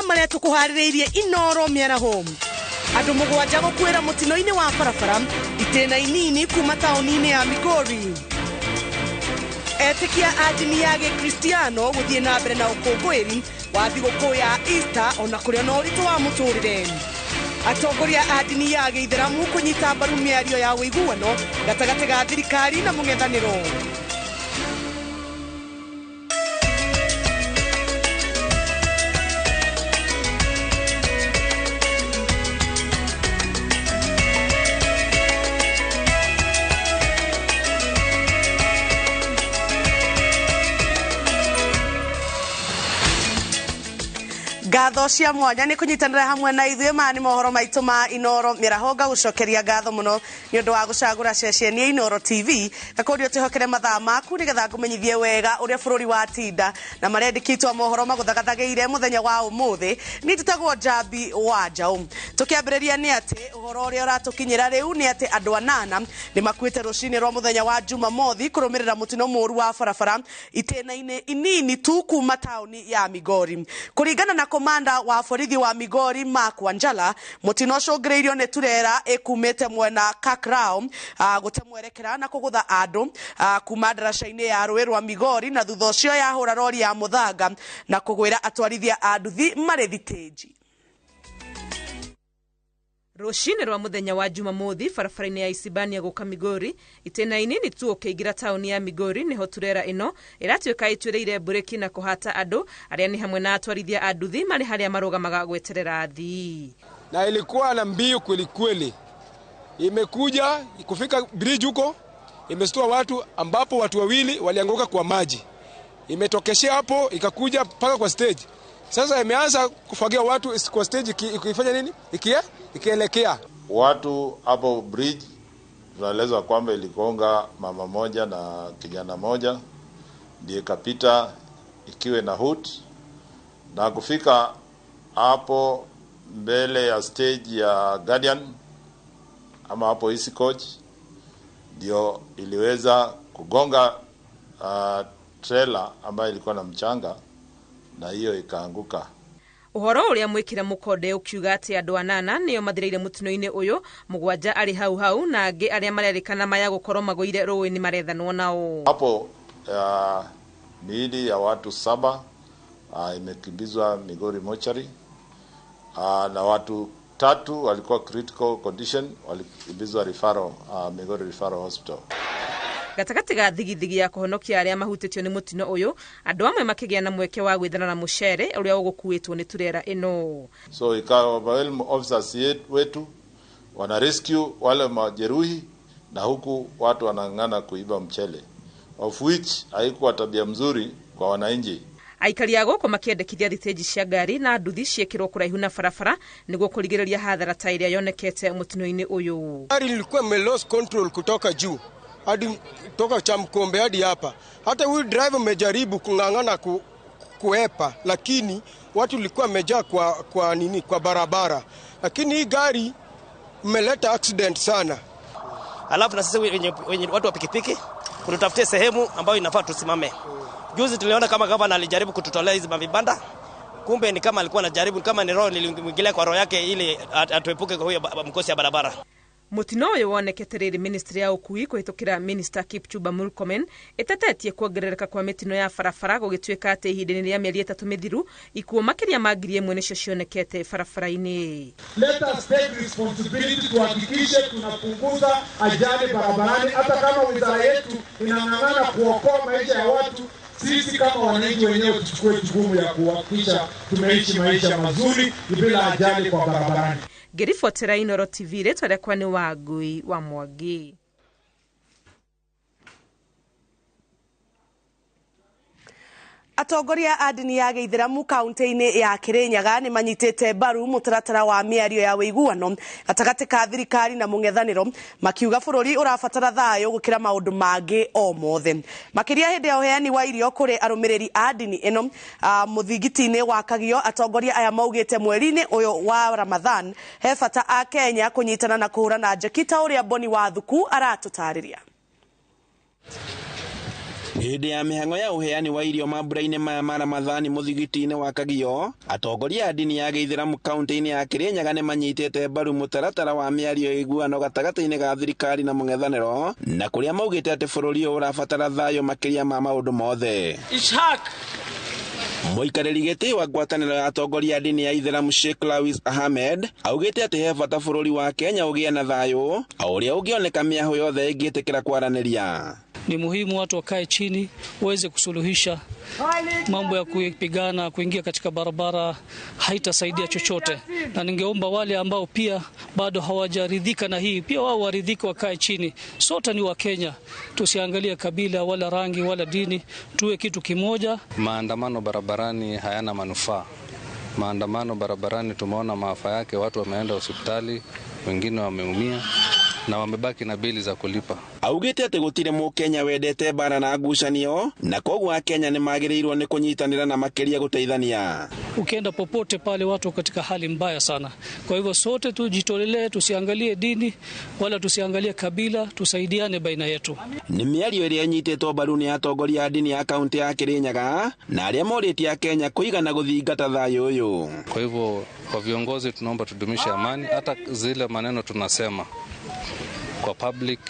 maria tukuharireirie inoro miara home andu mugwanja gukwira mutino-ini wa barabara itena inini kuma tauni-ini ya Migori. Etikia adini ya Gikristiano guthie na mbere na ukungwiri wa thigũkũ ya Easter ona kuria no ritu wa muturire. Atongoria adini ya Gĩithĩramu kunyita mbaru mĩario ya ũiguano gatagati ga thirikari na mũng'ethanĩro. Gatho cia mwanya ni kunyitanira hamwe na ithuĩ mani mohoro maitu ma Inoro Mĩaraho gucokeria gatho muno ni undu wa gucagura ceceni ya Inoro TV gakorio twihokere mathaa maku nigetha ngumenyithie wega uria bururi wa tinda na marendikitwo mohoro maguthagathageire muthenya wa umuthi ni tutagwo Jambi wa Njau. Tukiambiriria ni ati uhoro uria uratukinyira riu ni ati andu 8 ni makuite rucini rwa muthenya wa Jumamothi kurumirira mutino muru wa barabara itena-ini inini tu kuma tauni ya Migori. Kuringana na komanda wa borithi wa Migori Mark Wanjala, mutino cũngĩrĩirio nĩ turera ĩkumĩte mwena Kakrao gũtemwerekera na kũgũtha andũ kuma ndaraca-inĩ ya rũĩ rwa Migori na thutha ũcio yahũra rori ya mũthanga na kũgwĩra atwarithia a nduthi marĩ thitĩnji. Rucini rwa muthenya wa Jumamothi barabara-ini ya Isibania guka Migori itena-ini ni tu ukiingira tauni ya Migori niho turera ino iratuika itwireire bureki na kuhata andu aria ni hamwe na atwarithia a nduthi mari haria marugamaga gweterera athii. Na ilikuwa na mbio kweli kweli. Imekuja kufika bridge huko imestua watu ambapo watu wawili walianguka kwa maji. Imetokeshea hapo ikakuja paka kwa stage. Sasa imeanza kufagia watu kwa stage ikifanya nini? Ikielekea watu hapo bridge. Tunaelezwa kwamba iligonga mama moja na kijana moja, ndiye kapita ikiwe na hood, na kufika hapo mbele ya stage ya Guardian ama hapo Easy Coach ndio iliweza kugonga trailer ambayo ilikuwa na mchanga na hiyo ikaanguka. Uhoro uria mwikire mukonde ukiuga ati andu 8 niyo mathireire mutino-ini uyu, mugwanja ari hau na angi aria marerikana maya gukorwo magoire rũĩ-ini marethanwo nao. Hapo miili ya watu 7 imekimbizwa Migori mochari, na watu 3 walikuwa critical condition walikimbizwa Migori Referral Hospital. Gatagati ga thigithigi ya kuhonokia aria mahutitio ni mutino uyu, andu amwe makigia na mweke wa gwithana na mucere uria ugukuitwo ni turera ino. So ikawa officers wetu wana rescue wale majeruhi na huku watu wanang'ana kuiba mchele, of which haikuwa tabia mzuri kwa wananchi. Aikari ago makiendekithia thitĩnji cia ngari na nduthi ciekirwo kuraihu na barabara niguo kurigiriria hathara ta iria yonekete mutino-ini uyu. Gari lilikuwa lost control kutoka juu hadi toka Chamkombe hadi hapa. Hata huyu driver amejaribu kung'ang'ana kuepa, lakini watu walikuwa wamejaa kwa barabara. Lakini hii gari imeleta accident sana. Alafu na sisi wenye watu wa pikipiki kututafutia sehemu ambayo inafaa tusimame. Juzi tuliona kama gavana alijaribu kututolea hizi mavibanda. Kumbe ni kama alikuwa anajaribu, kama ni roho nilimwingilia kwa roho yake ili atuepuke kwa huyo mkosi ya barabara. Mutino uyu wonekete riri ministry ya ukui kuhitukira minister Kipchumba Murkomen itatetie kuongerereka kwa mitino ya barabara gugituika ati ihinda-ini ria mieri 3 mithiru ikuo makiria ma 1,000 nicio cionekete barabara-ini. Let us take responsibility tuhakikishe tunapunguza ajali barabarani. Hata kama wizara yetu inang'ang'ana kuokoa maisha ya watu, sisi kama wananchi wenyewe tuchukue jukumu ya kuhakikisha tumeishi maisha mazuri bila ajali kwa barabarani. Ngĩribotera Inoro TV rĩtwa rĩakwa nĩ Wangui wa Mwangi. Atongoria a dini ya Gĩithĩramu kaunti-inĩ ya Kirinyaga ni manyitĩte mbaru mũtaratara wa mĩario ya ũiguano gatagati ka thirikari na mũng'ethanĩro, makiuga bũrũri ũrabatara thayũ gũkĩra maũndũ mangĩ o mothe. Makĩria hĩndĩ ya ũheani wa irio kũrĩ arũmĩrĩri a dini ĩno mũthingiti-inĩ wakagio, atongoria aya maugĩte mweri-inĩ ũyũ wa Ramadhan he bata a Kenya kũnyitana na kũhũrana njeki ta ũrĩa Boni wa Thuku aratũtarĩria. Hĩndĩ ya mĩhang'o ya ũheani wa irio mambura-inĩ maya ma Ramadhani mũthigiti-inĩ wa Kagio, atongoria a dini ya Gĩithĩramu kaunti-inĩ ya Kirinyaga nĩ manyitĩte mbaru mũtaratara wa mĩario ya iguano gatagatĩ-inĩ ga thirikari na mũng'ethanĩro, na kũrĩa maugĩte atĩ bũrũri ũyũ ũrabatara thayũ makĩria ma maũndũ mothe. Mũikarĩri gĩtĩ wa ngwatanĩro ya atongoria a dini ya Ithĩramu Sheikh Lawis Ahmed augĩte atĩ he bata bũrũri wa Kenya ũgĩe na thayũ, ũrĩa ũngĩoneka mĩahũ yothe ĩngĩtĩkĩra kwaranĩria. Ni muhimu watu wakae chini waweze kusuluhisha mambo ya kupigana, kuingia katika barabara haitasaidia chochote, na ningeomba wale ambao pia bado hawajaridhika na hii pia wao waridhike, wakae chini. Sote ni wa Kenya, tusiangalie kabila wala rangi wala dini, tuwe kitu kimoja. Maandamano barabarani hayana manufaa. Maandamano barabarani tumeona maafa yake, watu wameenda hospitali, wengine wameumia na wamebaki na bili za kulipa. Augĩte atĩ gũtirĩ Mũkenya wendete bara na ngucanio, na koguo Akenya nĩ magĩrĩirwo nĩ kũnyitanĩra na makĩria gũteithania. Ukienda popote pale watu katika hali mbaya sana. Kwa hivyo sote tujitolelee, tusiangalie dini wala tusiangalie kabila, tusaidiane baina yetu. Nĩ mĩario ĩrĩa ĩnyitĩtwo mbaru nĩ atongoria a dini ya kaunti ya Kirinyaga na arĩa morĩtie Akenya kũigana gũthingata thayũ ũyũ. Kwa hivyo kwa viongozi tunaomba tudumishe amani, hata zile maneno tunasema kwa public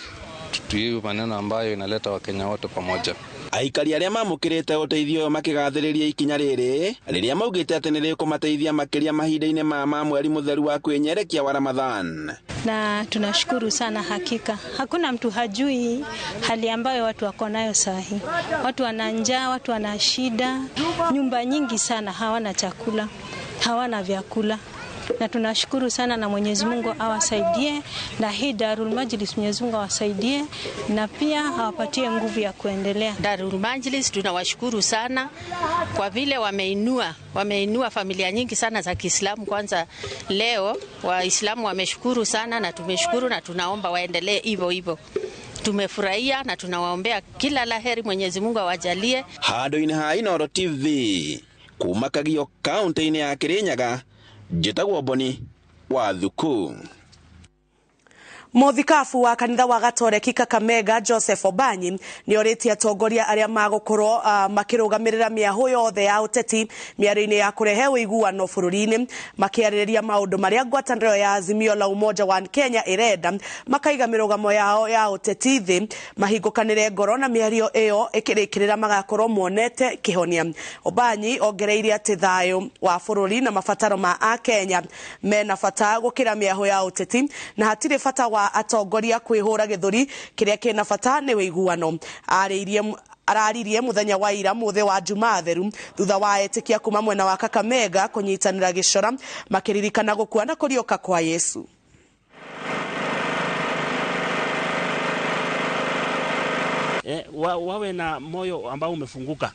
tuiwe maneno ambayo inaleta Wakenya wote pamoja. Aikari arĩa mamũkĩrĩte ũteithio makĩgathĩrĩria ikinya rĩrĩa maugĩte atĩ nĩ rĩkũmateithia makĩria mahinda-inĩ ma mweri mũtheru wa kwĩnyerekia wa Ramadhan. Na tunashukuru sana, hakika hakuna mtu hajui hali ambayo watu wako nayo sahi. Watu wana njaa, watu wana shida, nyumba nyingi sana hawana chakula, hawana vyakula. Na tunashukuru sana, na Mwenyezi Mungu awasaidie, na hii Darul Majlis Mwenyezi Mungu awasaidie na pia awapatie nguvu ya kuendelea. Darul Majlis tunawashukuru sana kwa vile wameinua familia nyingi sana za Kiislamu. Kwanza leo Waislamu wameshukuru sana, na tumeshukuru, na tunaomba waendelee hivyo hivyo. Tumefurahia na tunawaombea kila laheri, Mwenyezi Mungu awajalie. Handũ-inĩ ha Inooro TV kuma Kagio kaunti-inĩ ya Kirinyaga, Njĩtagwo Boni wa Thuku. Muthikabu wa kanitha wa Gatoreki Kakamega Joseph Obanyi nĩ orĩtie atongoria arĩa magũkorwo makĩrũgamĩrĩra mĩahũ yothe ya ũteti mĩario-inĩ ya kũrehe ũiguano bũrũri-inĩ, makĩarĩrĩria maũndũ marĩa ngwatanĩro ya Azimio la Umoja wa Kenya ĩrenda, makaiga mĩrũgamo yao ya ũteti thĩ, mahingũkanĩre ngoro na mĩario ĩyo ĩkĩrĩkĩrĩra magakorwo muonete kĩhonia. Obanyi ongereire atĩ thayũ wa bũrũri na mabataro ma Akenya mena bata gũkĩra mĩahũ ya ũteti, na hatirĩ bata wa atongoria kwĩhũra gĩthũri kĩrĩa kĩna bata nĩ wĩiguano. Araririe muthenya wa ira muthe wa Jumaa theru thutha wa etĩkia kuma mwena wa Kakamega kũnyitanĩra gĩcora makĩririkana gũkua na kũriũka kwa Yesu. Wawe na moyo ambao umefunguka,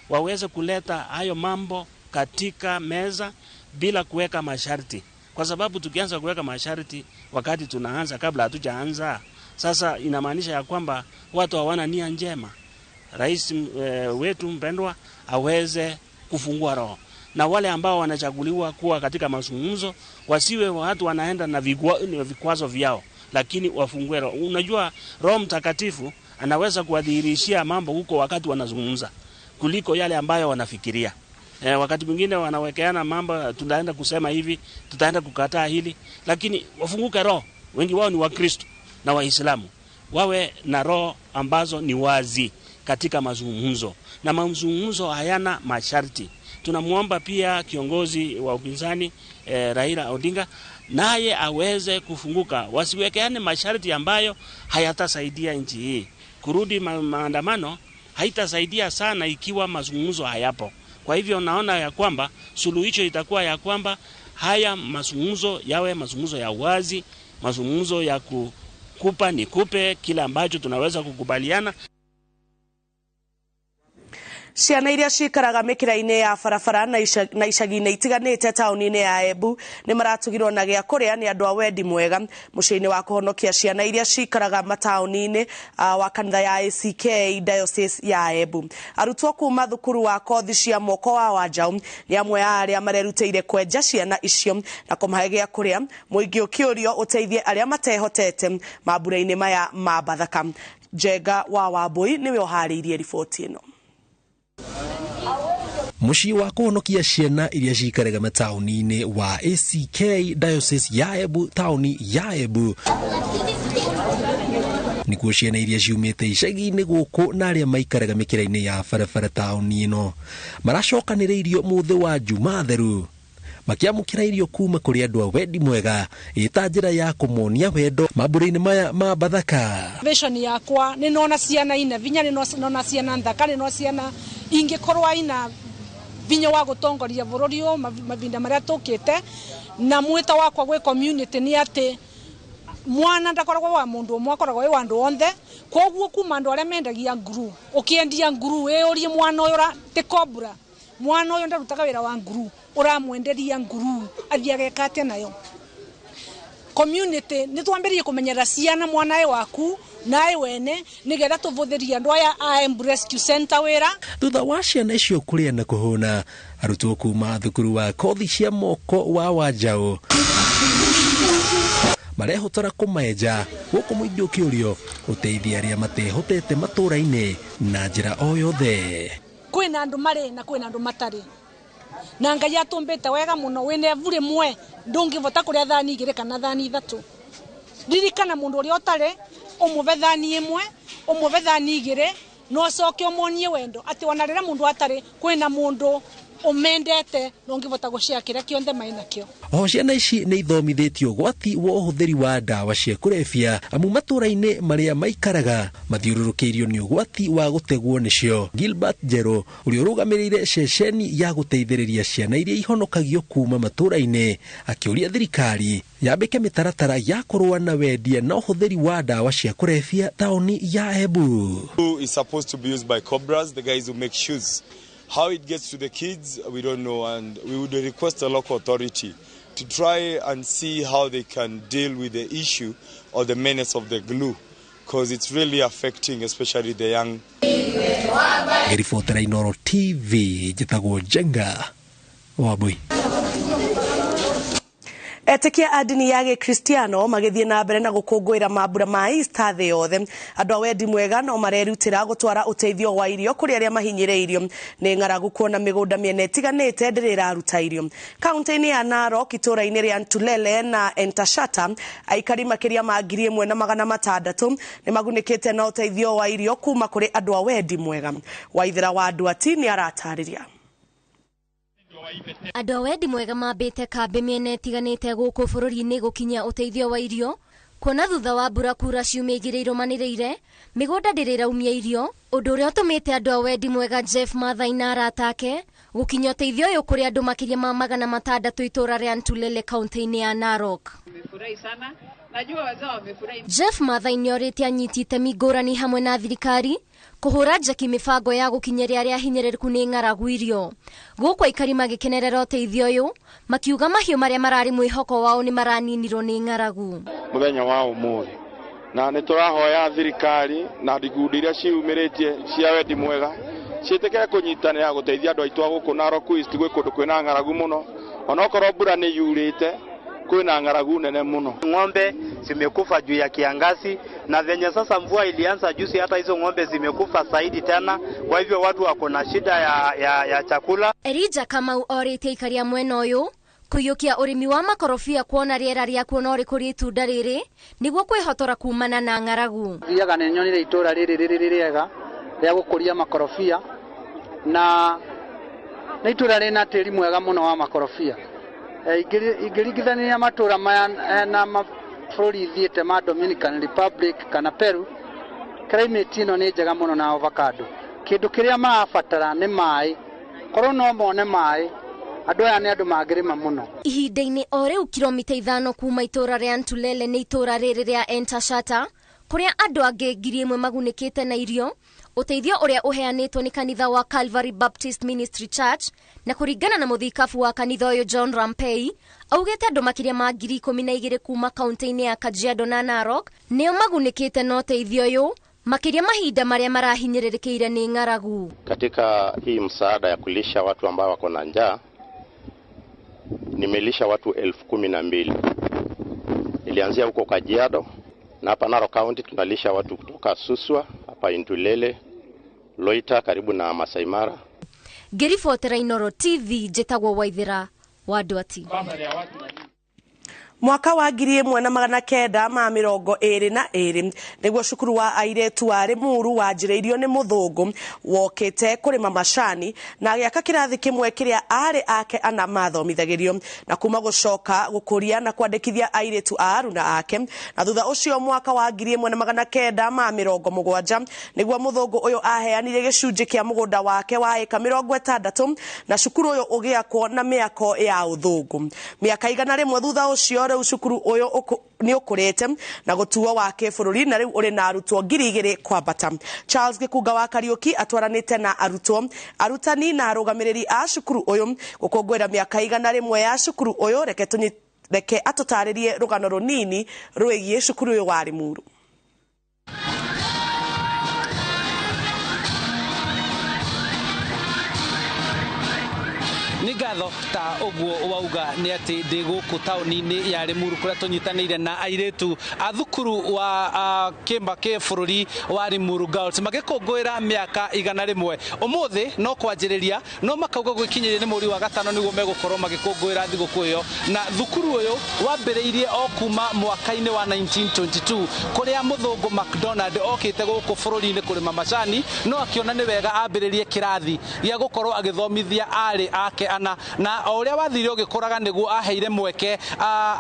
waweze kuleta hayo mambo katika meza bila kuweka masharti, kwa sababu tukianza kuweka masharti wakati tunaanza, kabla hatujaanza, sasa inamaanisha ya kwamba watu hawana nia njema. Rais wetu mpendwa aweze kufungua roho, na wale ambao wanachaguliwa kuwa katika mazungumzo wasiwe watu wanaenda na vikwazo vyao, lakini wafungue roho. Unajua Roho Mtakatifu anaweza kuwadhihirishia mambo huko wakati wanazungumza kuliko yale ambayo wanafikiria. Wakati mwingine wanawekeana mambo, tunaenda kusema hivi, tutaenda kukataa hili, lakini wafunguke roho. Wengi wao ni Wakristo na Waislamu, wawe na roho ambazo ni wazi katika mazungumzo, na mazungumzo hayana masharti. Tunamuomba pia kiongozi wa upinzani Raila Odinga naye aweze kufunguka, wasiwekeane masharti ambayo hayatasaidia nchi hii. Kurudi maandamano haitasaidia sana ikiwa mazungumzo hayapo. Kwa hivyo naona ya kwamba suluhisho itakuwa ya kwamba haya mazungumzo yawe mazungumzo ya wazi, mazungumzo ya kukupa nikupe kila ambacho tunaweza kukubaliana. Ciana iria cikaraga mikira-inĩ ya barabara na icagi-inĩ itiganĩte taũni-inĩ ya Embu nĩ maratugirwo na gĩa kũrĩa nĩ andũ a wendi mwega mũciĩ-inĩ wa kũhonokia ciana iria cikaraga mataũni-inĩ wa kanitha ya ACK Diocese ya Embu. Arutwo kuma thukuru wa kothi cia moko wa Wanjaũ nĩ amwe a arĩa marerutĩire kwenja ciana icio na kũmahe gĩa kũrĩa, mũingĩ ũkĩũrio ũteithie arĩa matehotete mambura-inĩ maya ma Bathaka. Jega wa Wambui niwe ohariirie riboti ino. Mushi wa kuhonokia ciana iria cikaraga matauni-ini wa ACK Diocese ya Embu tauni ya Embu nikuo ciana iria ciumite icagi-ini guku na aria maikaraga mikira-ini ya barabara tauni ino maracokaniriirio muthi wa Juma theru makiamukira irio kuma kuri andu a wendi mwega ita njira ya kumonia wendo mamburi-ini maya ma Bathaka. Vision yakwa ni nona ciana ina vinya ni nona ciana nthaka ni nona ciana ingikorwa ina vinya wa gutongoria bururi o mavinda maria tukite na mwita wakwa gwe community ni ati mwana ndakoragwo wa mundu umwe akoragwo wa andu onthe koguo kuma andu aria mendagia nguru ukiendia nguru urie mwana uyu ti kobra mwana uyu ndarutaga wira wa nguru uramwenderia nguru athiage kate nayo community ni twambirie kumenyera ciana mwanae waku nae wene nigetha tuvuthiria andu aya a Embu Rescue Center wira. Thutha wa ciana icio kuria na kuhuna arutwo kuma thukuru wa kothi cia moko wa Wanjau marehotora kumaenja guku muingi ukiurio uteithia aria matehotete matura-ini na njira o yothe. Kwina andu mari na kwina andu matari na Ngai atumbite wega muno wine vure mwe ndungivota kuria thani igire kana thani ithatu ririkana mundu uria utari umuve thani imwe umuve thani igire no coke omonie wendo ati wana rira mundu atari kwina mundu umendete ndungivota gucia kiria kionthe maina kio. O ciana ici ni ithomithitio gwati wa uhuthiri wa ndawa cia kurebia amu matura-ini maria maikaraga mathiururukiirio ni ugwati wa gutegwo nicio. Gilbert Jero uria urugamirire ceceni ya guteithiriria ciana iria ihonokagio kuma matura-ini akiuria thirikari yambike mitaratara ya kurua na wendia na uhuthiri wa ndawa cia kurebia tauni ya Embu. Who is supposed to be used by cobras, the guys who make shoes. How it gets to the kids, we don't know, and we would request the local authority to try and see how they can deal with the issue or the menace of the glue, because it's really affecting especially the young. Reporter Inoro TV, Jitago Jenga, Wabui. Etekia adini ya Kristiano magithie na mbere na gukungwira mambura ma Easter the yothe andu a wendi mwega no marerutira gutwara uteithio wa irio kuri aria mahinyiriirio ni ngaragu kuona migunda miene itiganite ndirira ruta irio kaunti-ini ya Narok itura-ini ria Ntulele na Entashata aikari makiria ma 1,600 ni magunikite na uteithio wa irio kuma kuri andu a wendi mwega. Waithira wa andu ati ni aratariria. Andu a wendi mwega mambite kambi miene itiganite guku bururi-ini gukinya uteithio wa irio kuona thutha wa mbura kura ciumia igiri irumaniriire migunda ndiriraumia irio undu uria utumite andu a wendi mwega Jeff Mathai na aratake gukinya uteithio uyu kuri andu makiria ma 600 itura ria Ntulele kaunti-ini ya Narok. Nimefurahi sana. Najua wazao wamefurahi. Jeff Mathai ni orite anyiti itemi ngurani hamwe na thirikari kuhura njaki mibango ya gukinyeria aria hinyiriku ni ngaragu irio guku aikari magikenerera uteithio uyu makiuga mahiu maria marari mwihoko wao ni maraninirwo ni ngaragu muthenya wa umuthi na ni turahoya thirikari na ndigundi iria ciumiritie cia wendi mwega ciitike kunyitanira guteithia andu aitu guku Narok East gwi kundu kwina ngaragu muno onokorwo mbura ni yurite kwina ngaragu nene muno. Ng'ombe zimekufa juu ya kiangazi na venye sasa mvua ilianza juzi hata hizo ng'ombe zimekufa zaidi tena, kwa hivyo watu wako na shida ya chakula. Erija Kamau orite ikaria mwena uyu kuyukia urimi wa makorofia kuona riera ria kuona ri kuri itunda riri niguo kwihotora kumana na ngaragu. Thiaga ni nyonire itura riri riega ria gukuria makorofia na itura rina tiri mwega muno wa makorofia. Igirigithania matura maya na mabũrũri thiĩte ma Dominican Republic kana Peru, climate ino ni njega muno na avocado. Kindu kiria marabatara ni mai, korwo no mone mai andu aya ni andu magirima muno. Ihinda-ini o riu kilomita 5 kuma itura ria Ntulele ni itura riri ria Entashata kuria andu angi 1,000 magunikite na irio uteithio uria uheanitwo ni kanitha wa Calvary Baptist Ministry Church na kuringana na muthikabu wa kanitha uyu John Rampey augite andu makiria ma 12,000 kuma kaunti-ini ya Kajiado na Narok nio magunikite na uteithio uyu makiria mahinda maria marahinyirikiire ni ngaragu. Katika hii msaada ya kulisha watu ambao wako na njaa nimelisha watu 12,000. Nilianzia huko Kajiado Na hapa Narok County tunalisha watu kutoka Suswa, hapa Intulele, Loita karibu na Masai Mara. Ngĩribotera Inoro TV njĩtagwo Waithĩra wa Ndwati. Mwaka wa 1922 niguo cukuru wa airetu wa Limuru wanjĩrĩirio nĩ mũthũngũ wokĩte kũrĩma macani na gĩaka kĩrathi kĩmwe kĩrĩa arĩ ake ana mathomithagĩrio na kuma gũcoka gũkũria na kwandĩkithia airetu a aruna ake. Na thutha ũcio mwaka wa 1970 niguo mũthũngũ ũyũ aheanire gĩcunjĩ kĩa mũgũnda wake wa eka 60 na cukuru ũyũ ũgĩakwo na mĩako ya ũthũngũ. Mĩaka igana rĩmwe thutha ũcio rĩu cukuru ũyũ nĩ ũkũrĩte na gũtuo wa kĩbũrũri na rĩu ũrĩ na arutwo 2,000 kwambata. Charles Gĩkunga wa Kariũki atwaranĩte na arutwo, arutani na arũgamĩrĩri a cukuru ũyũ gũkũngũĩra mĩaka igana rĩmwe ya cukuru ũyũ. Reke atũtarĩrie rũgano rũnini rwĩgiĩ cukuru ũyũ wa Limuru. Nĩ ngatho ta ũguo wauga nĩ atĩ ndĩ gũkũ taũni-inĩ ya Limuru kũrĩa tũnyitanĩire na airetu a thukuru wa kĩbũrũri wa Limuru Girls magĩkũngũĩra mĩaka igana rĩmwe. Ũmũthĩ no kwanjĩrĩria, no makauga gwĩkinyĩria nĩ mweri wa gatano nĩguo megũkorwo magĩkũngũĩra thigũkũ ĩyo. Na thukuru ũyũ wambĩrĩirie o kuma mwaka-inĩ wa 1922 kũrĩa mũthũngũ McDonald okĩte gũkũ bũrũri-inĩ kũrĩma macani, no akĩona nĩ wega ambĩrĩrie kĩrathi gĩa gũkorwo agĩthomithia arĩ ake ana. Na o ũrĩa wathire ũgĩkũraga nĩguo aheire mweke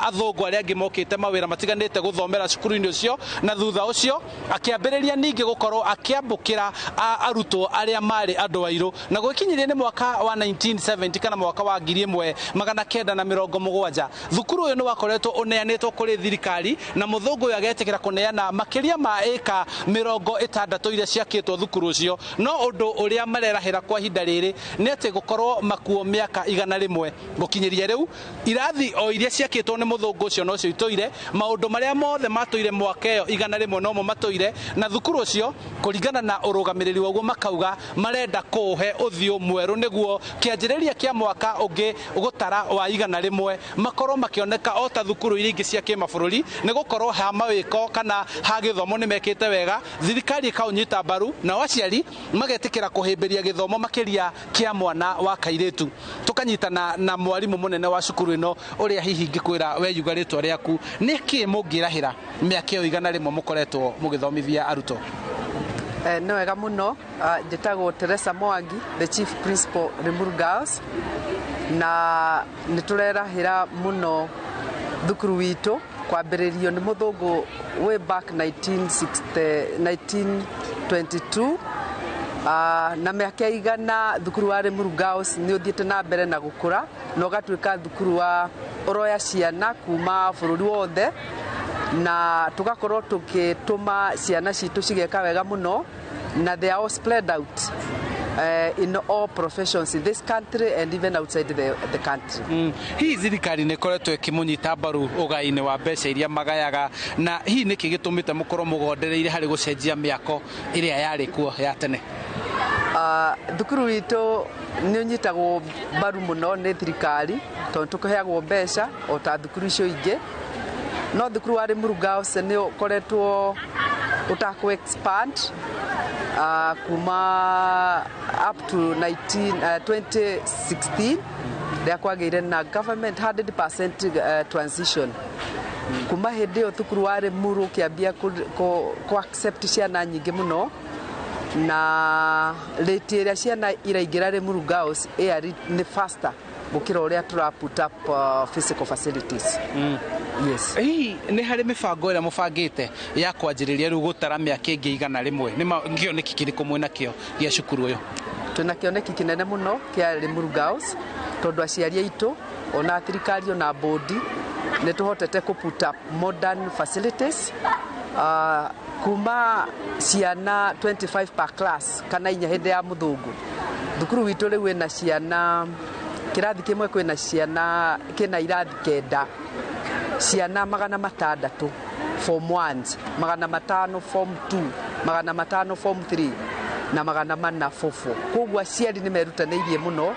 athũngũ arĩa angĩ mokĩte mawĩra matiganĩte gũthomera cukuru-inĩ ũcio, na thutha ũcio akĩambĩrĩria ningĩ gũkorwo akĩambũkĩra arutwo arĩa marĩ andũ airũ. Na gwĩkinyĩria nĩ mwaka wa 1970 kana mwaka wa 1970 thukuru ũyũ nĩ wakoretwo ũneanĩtwo kũrĩ thirikari, na mũthũngũ ũyũ agetĩkĩra kũneana makĩria ma eka 60 iria ciakĩtwo thukuru ũcio. No ũndũ ũrĩa marerahĩra kwa ihinda rĩrĩ nĩ atĩ gũkorwo makuo mĩaka igana rĩmwe. Gũkinyĩria rĩu irathi o iria ciakĩtwo nĩ mũthũngũ ũcio no cio itũire, maũndũ marĩa mothe matũire mwaka ĩyo igana rĩmwe no mo matũire, na thukuru ũcio kũringana na ũrũgamĩrĩri waguo makauga marenda kũũhe ũthiũ mwerũ nĩguo kĩanjĩrĩria kĩa mwaka ũngĩ gũtara wa igana rĩmwe makorwo makĩoneka o ta thukuru iria ingĩ cia kĩmabũrũri, nĩ gũkorwo ha mawĩko kana ha gĩthomo nĩ mekĩte wega, thirikari ĩkaũnyita mbaru na aciari magetĩkĩra kũhĩmbĩria gĩthomo makĩria kĩa mwana wa kairĩtu. Tukanyitana na mwarimũ mũnene wa cukuru ĩno ũrĩa hihi ngĩkwĩra we yuga rĩtwa rĩaku, nĩ kĩĩ mũngĩrahĩra mĩaka ĩyo igana rĩmwe mũkoretwo mũgĩthomithia arutwo? Nĩ wega mũno. Njĩtagwo Teresa Mwangi, the chief principal Limuru Girls, na nĩ tũrerahĩra mũno thukuru witũ kwambĩrĩrio nĩ mũthũngũ way back 1922 na mĩaka igana thukuru wa Limuru Girls nĩ ũthiĩte na mbere na gũkũra na ũgatuĩka thukuru wa ũroya ciana kuma bũrũri wothe, na tugakorwo tukituma ciana citu cigeka wega muno, na they are all spread out in all professions in this country and even outside the country. Hii thirikari nĩ koretwo ĩkĩmũnyita mbaru ũgai-inĩ wa mbeca iria magayaga, na hii nĩkĩ gĩtũmĩte mũkorwo mũgondereire harĩ gũcenjia mĩako ĩrĩa yarĩ kuo ya tene? Thukuru witũ nĩ ũnyitagwo mbaru muno nĩ thirikari tondũ tũkũheagwo mbeca o ta thukuru icio ingĩ, no thukuru wa Limuru Girls nĩ ũkoretwo ũtakũ expand kuma up to 2016 rĩa kwagĩire na government 100% transition. Kuma hĩndĩ ĩyo thukuru wa Limuru ũkĩambia ku accept ciana nyingĩ muno, na rate ĩrĩa ciana iraingĩra Limuru Girls nĩ faster gũkĩra ũrĩa tũra put up physical facilities. Yes. Hii nĩ harĩ mĩbango ĩrĩa mũbangĩte ya kwanjĩrĩria rĩu gũtara mĩaka ĩngĩ igana rĩmwe? Nĩ kĩoneki kĩrĩkũ mwĩna kĩo gĩa cukuru ũyũ? Twĩna kĩoneki kĩnene mũno kĩa Limuru Girls tondũ aciari aitũ ona thirikari ona bodi nĩ tũhotete ku put up modern facilities kuma ciana 25 per class kana inya hĩndĩ ya mũthũngũ. Thukuru witũ rĩu ĩna ciana, kĩrathi kĩmwe kwĩna ciana kĩna irathi 9, ciana 600 form 1, 500 form 2, 500 form 3 na 400 form 4. Koguo aciari nĩ merutanĩirie mũno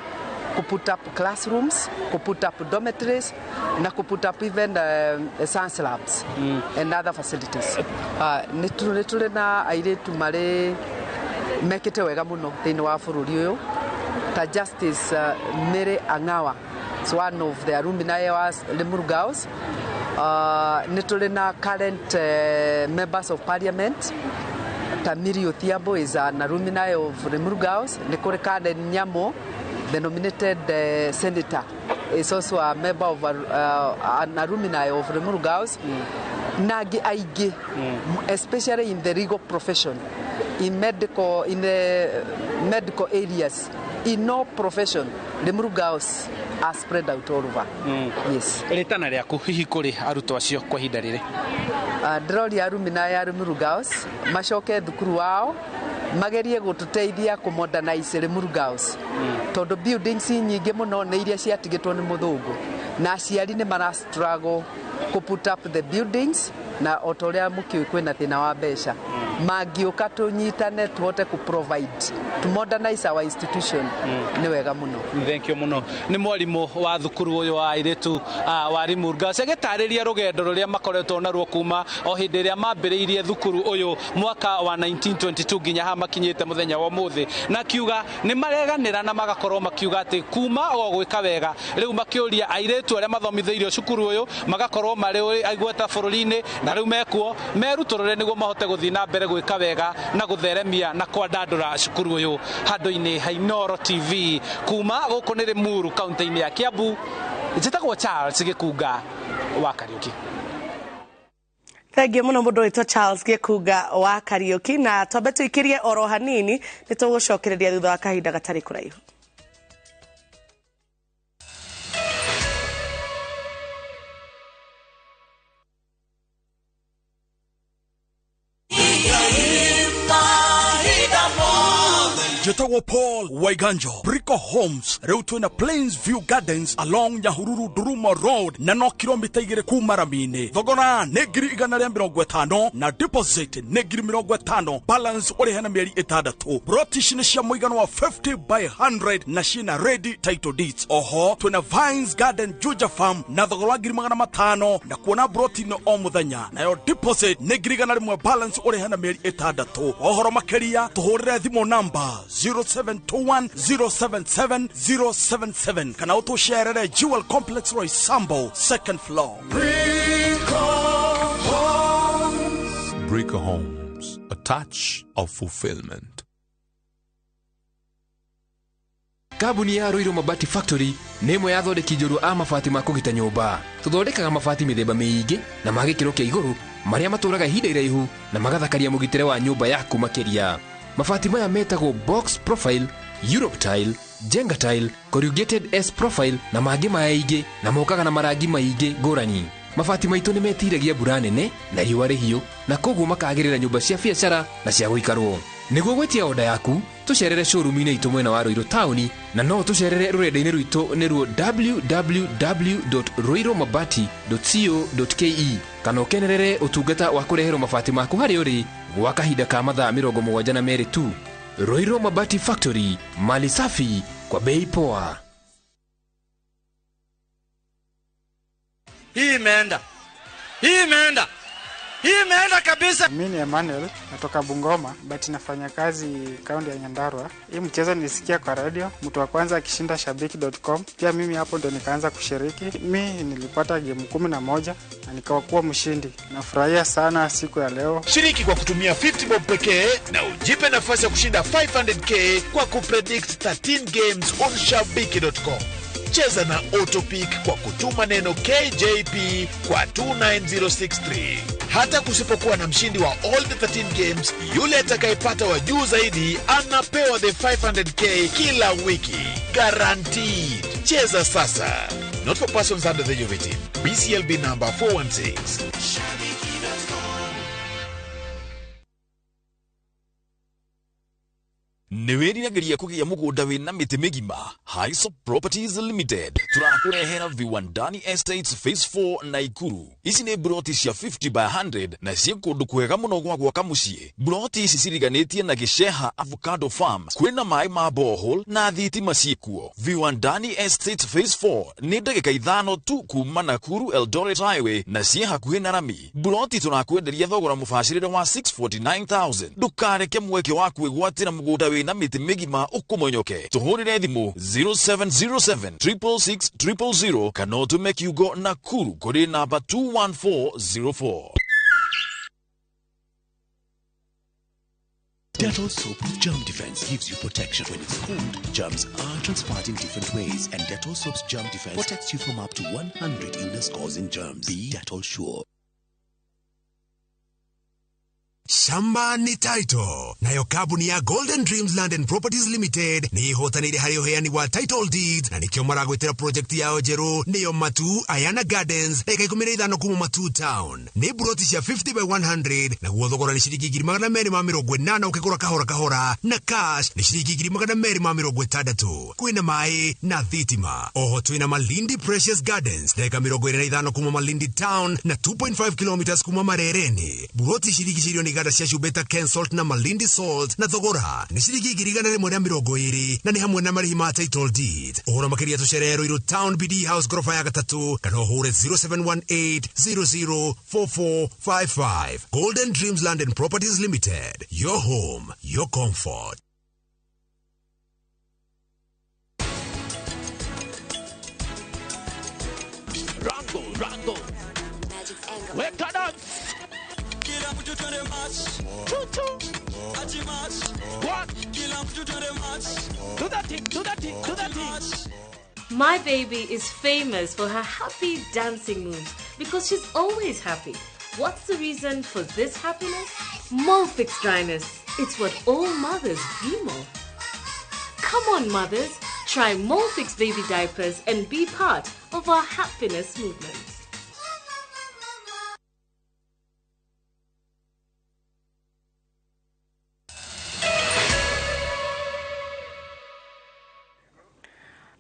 put up classrooms, put up dormitories, na put up even science labs and other facilities. Nitule na airetu mare mekete wega muno thini wa bururi uyu. Ta Justice Mary Angawa, is one of the alumni wa Limuru Girls. Nitule na current members of parliament. Tamiri Othiambo is an alumni of Limuru Girls. Nikore Karen Nyamo, the nominated senator, is also a member of an alumni of Limuru Girls. Nagi aige, especially in the legal profession, in the medical areas, in no profession, Limuru Girls are spread out all over. Yes. Ritana riaku hihi kuri arutwo acio kwa ihinda riri. Ndrori alumni ya Limuru Girls macoke thukuru wao magerie gututeithia ku modernize Limuru Girls. Tondu buildings nyingi muno ne iria ciatigitwo ni muthungu na aciari ni mara struggle ku put up the buildings na otoria mukiu kwina thina wa mbeca magiuka tunyitane tuhote ku provide to modernize our institution ni wega muno. Thank you muno. Ni mwalimu wa thukuru uyu wa airetu wa Limuru Girls agitariria rugendo ruria makoretwo naruo kuma o hindi ria mambiriirie thukuru uyu mwaka wa 1922 nginya ha makinyite muthenya wa muthi na kiuga ni mareganira na magakorwo makiuga ati kuma o gwika wega riu makiuria airetu aria mathomitheirio cukuru uyu magakorwo mari aigweta bururi-ini na riu mekuo merutorore niguo mahote guthii na mbere gwika wega na gutheremia na kwandandura cukuru uyu handu-ini ha Inoro TV kuma guku ni Limuru kaunti-ini ya Kiambu. Njitagwo Charles Gikunga wa Kariuki. Thengiũ mũno mũndũ wĩtwo Charles Gikunga wa Kariuki, na twambe tũikirie oro hanini nĩ tũgũcokereria thutha wa kahinda gatarĩ kũraihu. Jetawo Paul Waiganjo, Brico Homes, Reutwena Plains View Gardens along Nyahururu Duruma Road, na no kilomita igere kumaramine. Thogora negiri igana rĩa 50 na deposit negiri 50, balance ore hena mieri 6. Brotish ni cia muigano wa 50 by 100 na shina ready title deeds. Oho, twena Vines Garden Juja Farm na thogora ngiri 500 na kuona broti no o muthenya. Nayo deposit negiri igana rĩmwe balance ore hena mieri 6. Ohoro makeria tuhurire thimo number 0721077077 kana utusherere Jewel Complex Roy Sambo second floor. Brico Homes, a touch of fulfillment. Kabuni ya Roiro Mabati Factory nĩ ĩmwe ya thondeki njũru a mabati ma kũgita nyũmba. Tũthondekaga mabati mĩthemba mĩingĩ na ma gĩkĩro kĩa igũrũ marĩa matũraga ihinda iraihu na magathakaria mũgitĩre wa nyũmba yaku makĩria. Mabati maya metagwo box profile, Europe tile, Jenga tile, corrugated S profile na mangĩ maingĩ na mokaga na marangi maingĩ ngũrani. Mabati maitũ nĩ metiragia mbura nene na riũa rĩhiũ na koguo makagĩrĩra nyũmba cia biacara na cia gũikarwo. Nĩguo gwetia oda yaku, tũcerere showroom-inĩ itũ mwena wa Roiro Town na no tũcerere rũrenda-inĩ rwitũ nĩruo www.roiromabati.co.ke kana ũkenerere ũtungata wa kũreherwo mabati maku harĩa ũrĩ gwa kahinda ka mathaa 72 tu. Roiro Mabati Factory, mali safi kwa bei poa. Hii imeenda kabisa. Mimi ni Emmanuel natoka Bungoma but nafanya kazi kaunti ya Nyandarua. Hii mchezo nilisikia kwa radio, mtu wa kwanza akishinda shabiki.com. Pia mimi hapo ndo nikaanza kushiriki. Mimi nilipata game 11 na nikawa mshindi. Nafurahia sana siku ya leo. Shiriki kwa kutumia 50 bob pekee na ujipe nafasi ya kushinda 500k kwa kupredict 13 games on shabiki.com. Cheza na Autopic kwa kutuma neno KJP kwa 29063. Hata kusipokuwa na mshindi wa all the 13 games, yule atakayepata wa juu zaidi anapewa the 500k kila wiki. Guaranteed. Cheza sasa. Not for persons under the age of 18. BCLB number 416. niwiriragiria kugia mugunda wina miti migima. Highsop Properties Limited turakurehera Viwandani Estates Phase 4 Naikuru. Ici ni broti cia 50 by 100 na cie kundu kwega muno gwa gwaka mucii. Broti ici ciriganitie na Gisheha Avocado Farms kwina mai ma borehole na thitima ciekuo. Viwandani Estates Phase 4 ni ndagika 5 tu kuma Nakuru Eldoret Highway na cie hakuhi na Rami. Broti turakwenderia thogora mubacirire wa 649,000. Ndukareke mweke waku igwatira mugunda wina miti migima ukumonyoke. Tuhurire thimu 0707 666 000 kana utume kiugo Nakuru kuri namba 21404. Dettol soap with germ defense gives you protection when it's cold. Germs are transported in different ways, and Dettol soap's germ defense protects you from up to 100 illness-causing germs. Be Dettol sure. Shamba ni title. Nayo kampuni ya Golden Dreams Land and Properties Limited ni hotanire hari uheani wa title deeds na nikio maragwetera project yao jeru niyo Matu Ayana Gardens eka 15 kuma Matu Town. Ni broti cia 50 by 100 na guothogora ni shiringi 280 ukigura kahora na cash ni shiringi 260 kwina mai na thitima. Oho twina Malindi Precious Gardens eka 25 kuma Malindi Town na 2.5 kilometers kuma Marereni. Broti shiringi gada cia Shubeta Ken Salt na Malindi Salt na thogora ni shiringi 120 na ni hamwe na marihi ma title deed. Ohora makiria tucerero iru Town BD House gorofa ya 3 kana ohure 0718004455. Golden Dreams Land and Properties Limited, your home, your comfort. Rango weka dance. My baby is famous for her happy dancing moves because she's always happy. What's the reason for this happiness? Molfix dryness. It's what all mothers dream of. Come on, mothers, try Molfix baby diapers and be part of our happiness movement.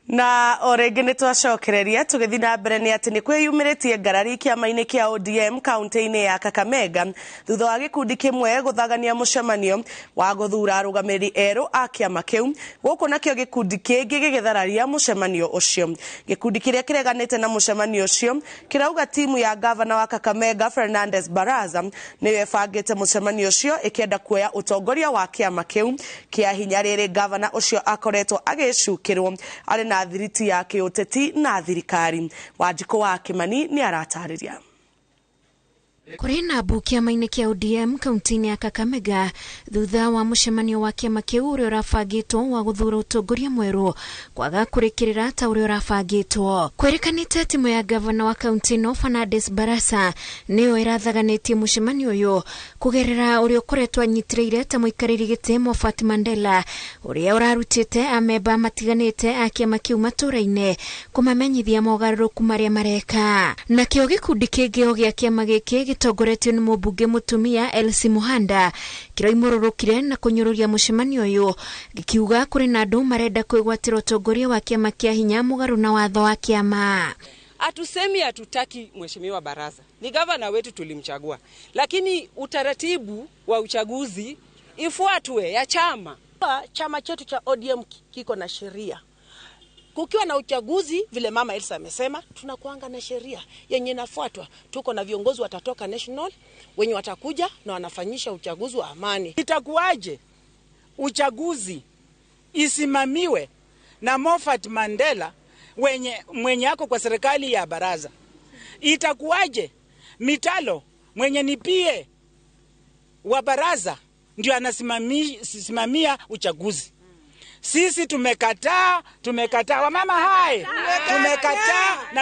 Na orege ni twacokereria tugithi na mbere ni ati ni kwiyumiritie ngarari kiama-ini kia ODM kaunti-ini ya Kakamega thutha wa gikundi kimwe guthagania mucemanio wa guthura arugamiriri eru a kiama kiu guku nakio gikundi kingi gigithararia mucemanio ucio. Gikundi kiria kireganite na mucemanio ucio kirauga timu ya gavana wa Kakamega Fernandez Baraza niwe bangite mucemanio ucio ikienda kuoya utongoria wa kiama kiu kia hinya riri gavana ucio akoretwo agicukirwo ari na thiriti ya kiuteti na thirikari. Wajiko wa Kimani ni aratariria. Kuri na kiama-ini kia ODM kaunti-ini ya Kakamega thutha wa mucemanio wa kiama kiu uria urabangitwo wa guthura utongoria mweru kwaga kurikirira ta uria urabangitwo. Kwirikanite timu ya gavana wa kaunti no Fernandez Barasa niyo irathaganitie mucemanio uyu kugerera uria ukoretwo anyitiriire ta muikariri giti Mofat Mandela uria urarutite ameba matiganite a kiama kiu matura-ini kumamenyithia mogaruruku maria mareka. Nakio gikundi kingi gia kiama giki gitongoretio ni mubunge mutumia Elsie Muhanda kiroimururukire na kunyururia mucemanio uyu gikiuga kuri na andu marenda kwigwatira utongoria wa kiama kia hinya mugaru na watho wa kiama. Atusemi hatutaki mheshimiwa Baraza, ni gavana wetu tulimchagua, lakini utaratibu wa uchaguzi ifuatwe ya chama. Chama chetu cha ODM kiko na sheria. Kukiwa na uchaguzi vile mama Elsa amesema, tunakuanga na sheria yenye inafuatwa. Tuko na viongozi watatoka national wenye watakuja na wanafanyisha uchaguzi wa amani. Itakuwaje uchaguzi isimamiwe na Mofat Mandela mwenye ako kwa serikali ya Baraza? Itakuwaje Mitalo mwenye nipie wa Baraza ndio anasimamia uchaguzi? Sisi tumekataa wamama hai,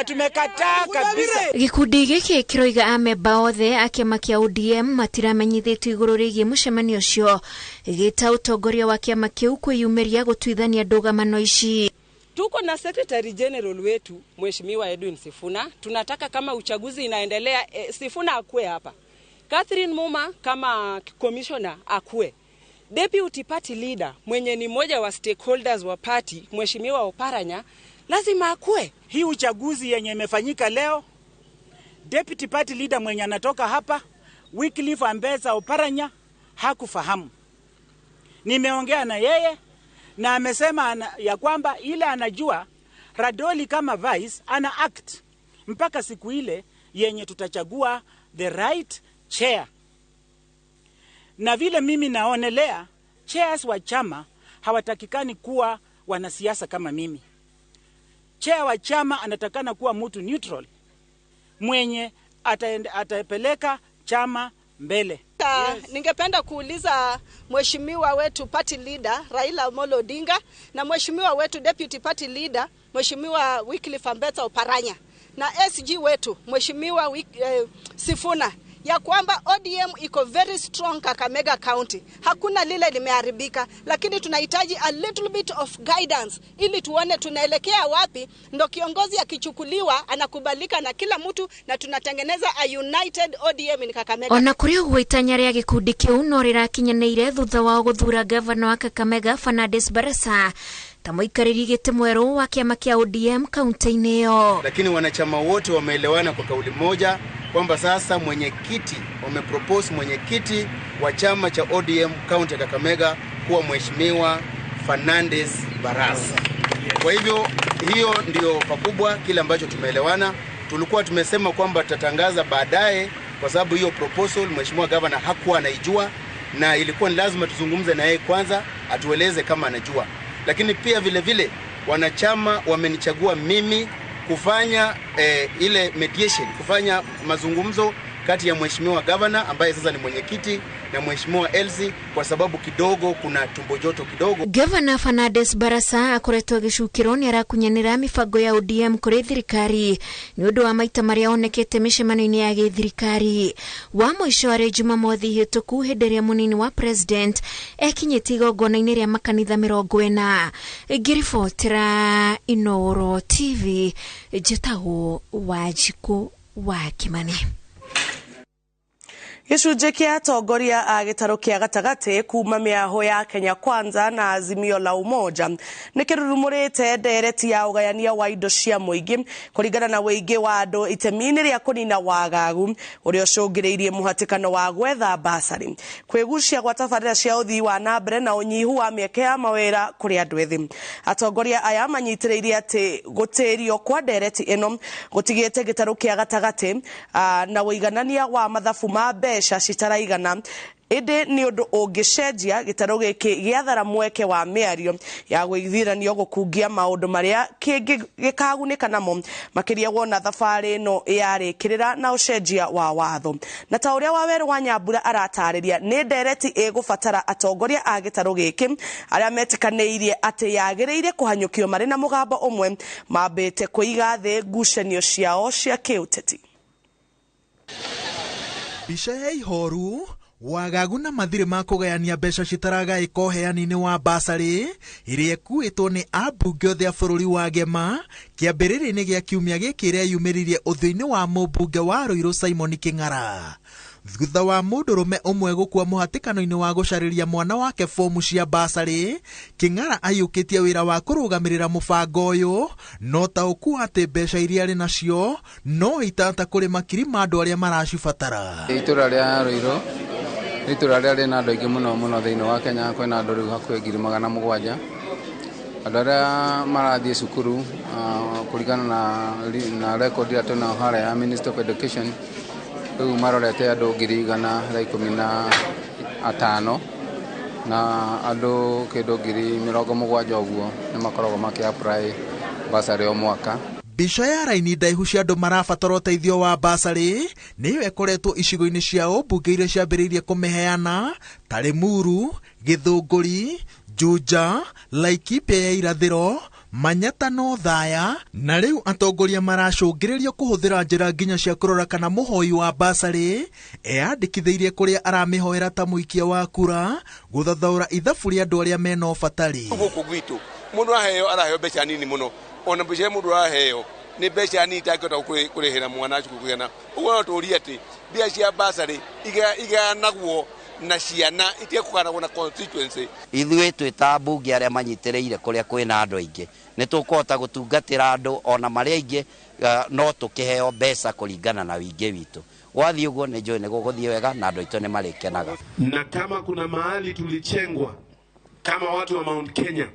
tumekataa kabisa. Gikundi giki kiroiga ameba othe a kiama kia ODM matiramenyithitio iguru rigie mucemanio ucio igita utongoria wa kiama kiu kwiyumiria gutwithania ndugamano ici. Tuko na Secretary General wetu Mheshimiwa Edwin Sifuna. Tunataka kama uchaguzi inaendelea Sifuna akue hapa, Catherine Muma kama commissioner akue, deputy party leader mwenye ni mmoja wa stakeholders wa party, Mheshimiwa Oparanya, lazima akue. Hii uchaguzi yenye imefanyika leo, deputy party leader mwenye anatoka hapa, Wycliffe Ambetsa Oparanya, hakufahamu. Nimeongea na yeye na amesema ya kwamba ile anajua Radoli kama vice ana act mpaka siku ile yenye tutachagua the right chair. Na vile mimi naonelea chairs wa chama hawatakikani kuwa wanasiasa kama mimi. Chair wa chama anatakana kuwa mtu neutral mwenye atapeleka chama mbele. Yes. Ningependa kuuliza mheshimiwa wetu party leader Raila Amolo Odinga na mheshimiwa wetu deputy party leader Mheshimiwa Wycliffe Ambetsa Oparanya na SG wetu Mheshimiwa Sifuna ya kwamba ODM iko very strong Kakamega County. Hakuna lile limeharibika, lakini tunahitaji a little bit of guidance ili tuone tunaelekea wapi, ndo kiongozi akichukuliwa anakubalika na kila mtu na tunatengeneza a united ODM in Kakamega. Ona kuri ugwitanya ria gikundi kiu no rirakinyanire thutha wa guthura governor wa Kakamega Fernandes Barasa tamuikariri gite mweru wa kiama kia ODM kaunti-ini yo. Lakini wanachama wote wameelewana kwa kauli moja kwamba sasa mwenyekiti wamepropose mwenyekiti wa chama cha ODM kaunti ya Kakamega kuwa Mheshimiwa Fernandes Barasa. Kwa hivyo hiyo ndio pakubwa kile ambacho tumeelewana. Tulikuwa tumesema kwamba tutatangaza baadaye kwa sababu hiyo proposal Mheshimiwa Governor hakuwa anaijua na ilikuwa ni lazima tuzungumze na yeye kwanza atueleze kama anajua. Lakini pia vile vile wanachama wamenichagua mimi kufanya ile mediation, kufanya mazungumzo kati ya Mheshimiwa Governor ambaye sasa ni mwenyekiti na Mheshimiwa Elsie kwa sababu kidogo kuna tumbo joto kidogo. Governor Fernandes Barasa akoretwo gicukiro ni arakunyanira mibango ya ODM kuri thirikari ni undu wa maita maria onekete micemano-ini ya githirikari. Wa mwisho ari Jumamothi hituku hindiria munini wa president ekinyiti igongona-ini ria makanitha 40. Ngiribotera Inoro TV njitagwo Wanjiku wa Kimani. Gicunjĩ kĩa atongoria a gĩtarũ kĩa gatagatĩ kuma mĩaho ya Kenya Kwanza na Azimio la Umoja nĩ kĩrurumũrĩte ndereti ya ũgayania wa indo cia mũingĩ kũringana na wĩingĩ wa andũ itemi-inĩ rĩa kũnina wagagu ũrĩa ũcũngĩrĩirie mũhatĩkano wa gwetha basarĩ, kwĩgucia gwa tabarĩra cia ũthii wa na mbere na ũnyihu wa mĩeke ya mawĩra kũrĩ andũ ethĩ. Atongoria aya manyitĩrĩirie atĩ gũtĩrio kwa ndereti ĩno gũtigĩte gĩtarũ kĩa gatagatĩ na ũiganania wa mathabu ma mbeca citaraigana ĩndĩ nĩ ũndũ ũngĩcenjia gĩtarũ gĩkĩ gĩathara mweke wa mĩario ya gũithiranio gũkungia maũndũ marĩa kĩngĩ gĩkagunĩka namo makĩria wona thabarĩ ĩno yarĩkĩrĩra na ũcenjia wa watho. Na ta ũrĩa Waweru wa Nyambura aratarĩria nĩ ndereti ĩgũbatara atongoria a gĩtarũ gĩkĩ arĩa metĩkanĩirie atĩ yagĩrĩire kũhanyũkio marĩ na mũgambo ũmwe mambĩte kũiga thĩ ngucanio ciao cia kĩũteti. Bica ya ihoru, wagagu na mathirĩ ma kũgayania mbeca citaragaĩka ũheani-inĩ wa basarĩ ĩrĩa ĩkuĩtwo nĩ ambunge othe a bũrũri wa Gema kĩambĩrĩria-inĩ gĩa kiumia gĩkĩ ĩrĩa yumĩririe ũthũ-inĩ wa mũmbunge wa Ruiru Simon Kĩng'ara. Thutha wa mũndũrũme ũmwe gũkua mũhatĩkano-inĩ wa gũcarĩria mwana wake fomu cia basarĩ, Kĩng'ara aiyũkĩtie wĩra wa kũrũgamĩrĩra mũbango ũyũ, no ta ũkuo atĩ mbeca iria arĩ nacio no itata kũrĩ makiri ma andũ arĩa maracibatara. Itũra rĩa Ruiru itũra rĩrĩa rĩna andũ aingĩ mũno thĩinĩ wa Kenya, kwĩna andũ rĩu hakuhĩ 700,000 andũ arĩa marathiĩ cukuru kũringana na record ya tuna hara ya Minister of Education rĩu marorete andũ 115,000 na andũ kĩndũ 70,000 ũguo nĩ makoragwo makĩ-apply basarĩ o mwaka. Bica ya raini ndaihu cia andũ marabatara ũteithio wa basarĩ nĩyo ĩkoretwo icigo-inĩ cia ũmbunge iria ciambĩrĩirie kũmĩheana ta Limuru, Gĩthũngũri, Juja, Laikipia ya irathĩro, Manyata no Thaya, na rĩu atongoria maracũngĩrĩrio kũhũthĩra njĩra nginya cia kũrora kana mũhoi wa basarĩ eyandĩkithĩirie kũrĩa aramĩhoera ta mũikia wa kura gũthathaũra ithabu rĩa andũ arĩa mena ũbatari. Gũkũ gwitũ mũndũ araheo mbeca nini mũno, ona mbeca mũndũ araheo nĩ mbeca nini itangĩhota kũrĩhĩra mwana cukuru kũgĩana. Ũguo no tũũrie atĩ mbia cia basarĩ igayanagwo na ciana itekũgaragwo na constituency. Ithuĩ twĩta ambunge arĩa manyitĩrĩire kũrĩa kwĩna andũ aingĩ nĩ tũkũhota gũtungatĩra andũ ona marĩa aingĩ no tũkĩheo mbeca kũringana na wĩingĩ witũ. Wathiĩ ũguo nĩ njũĩ nĩ gũgũthiĩ wega na andũ aitũ nĩ marĩkenaga. Na kama kuna mahali tulichengwa kama watu wa Mount Kenya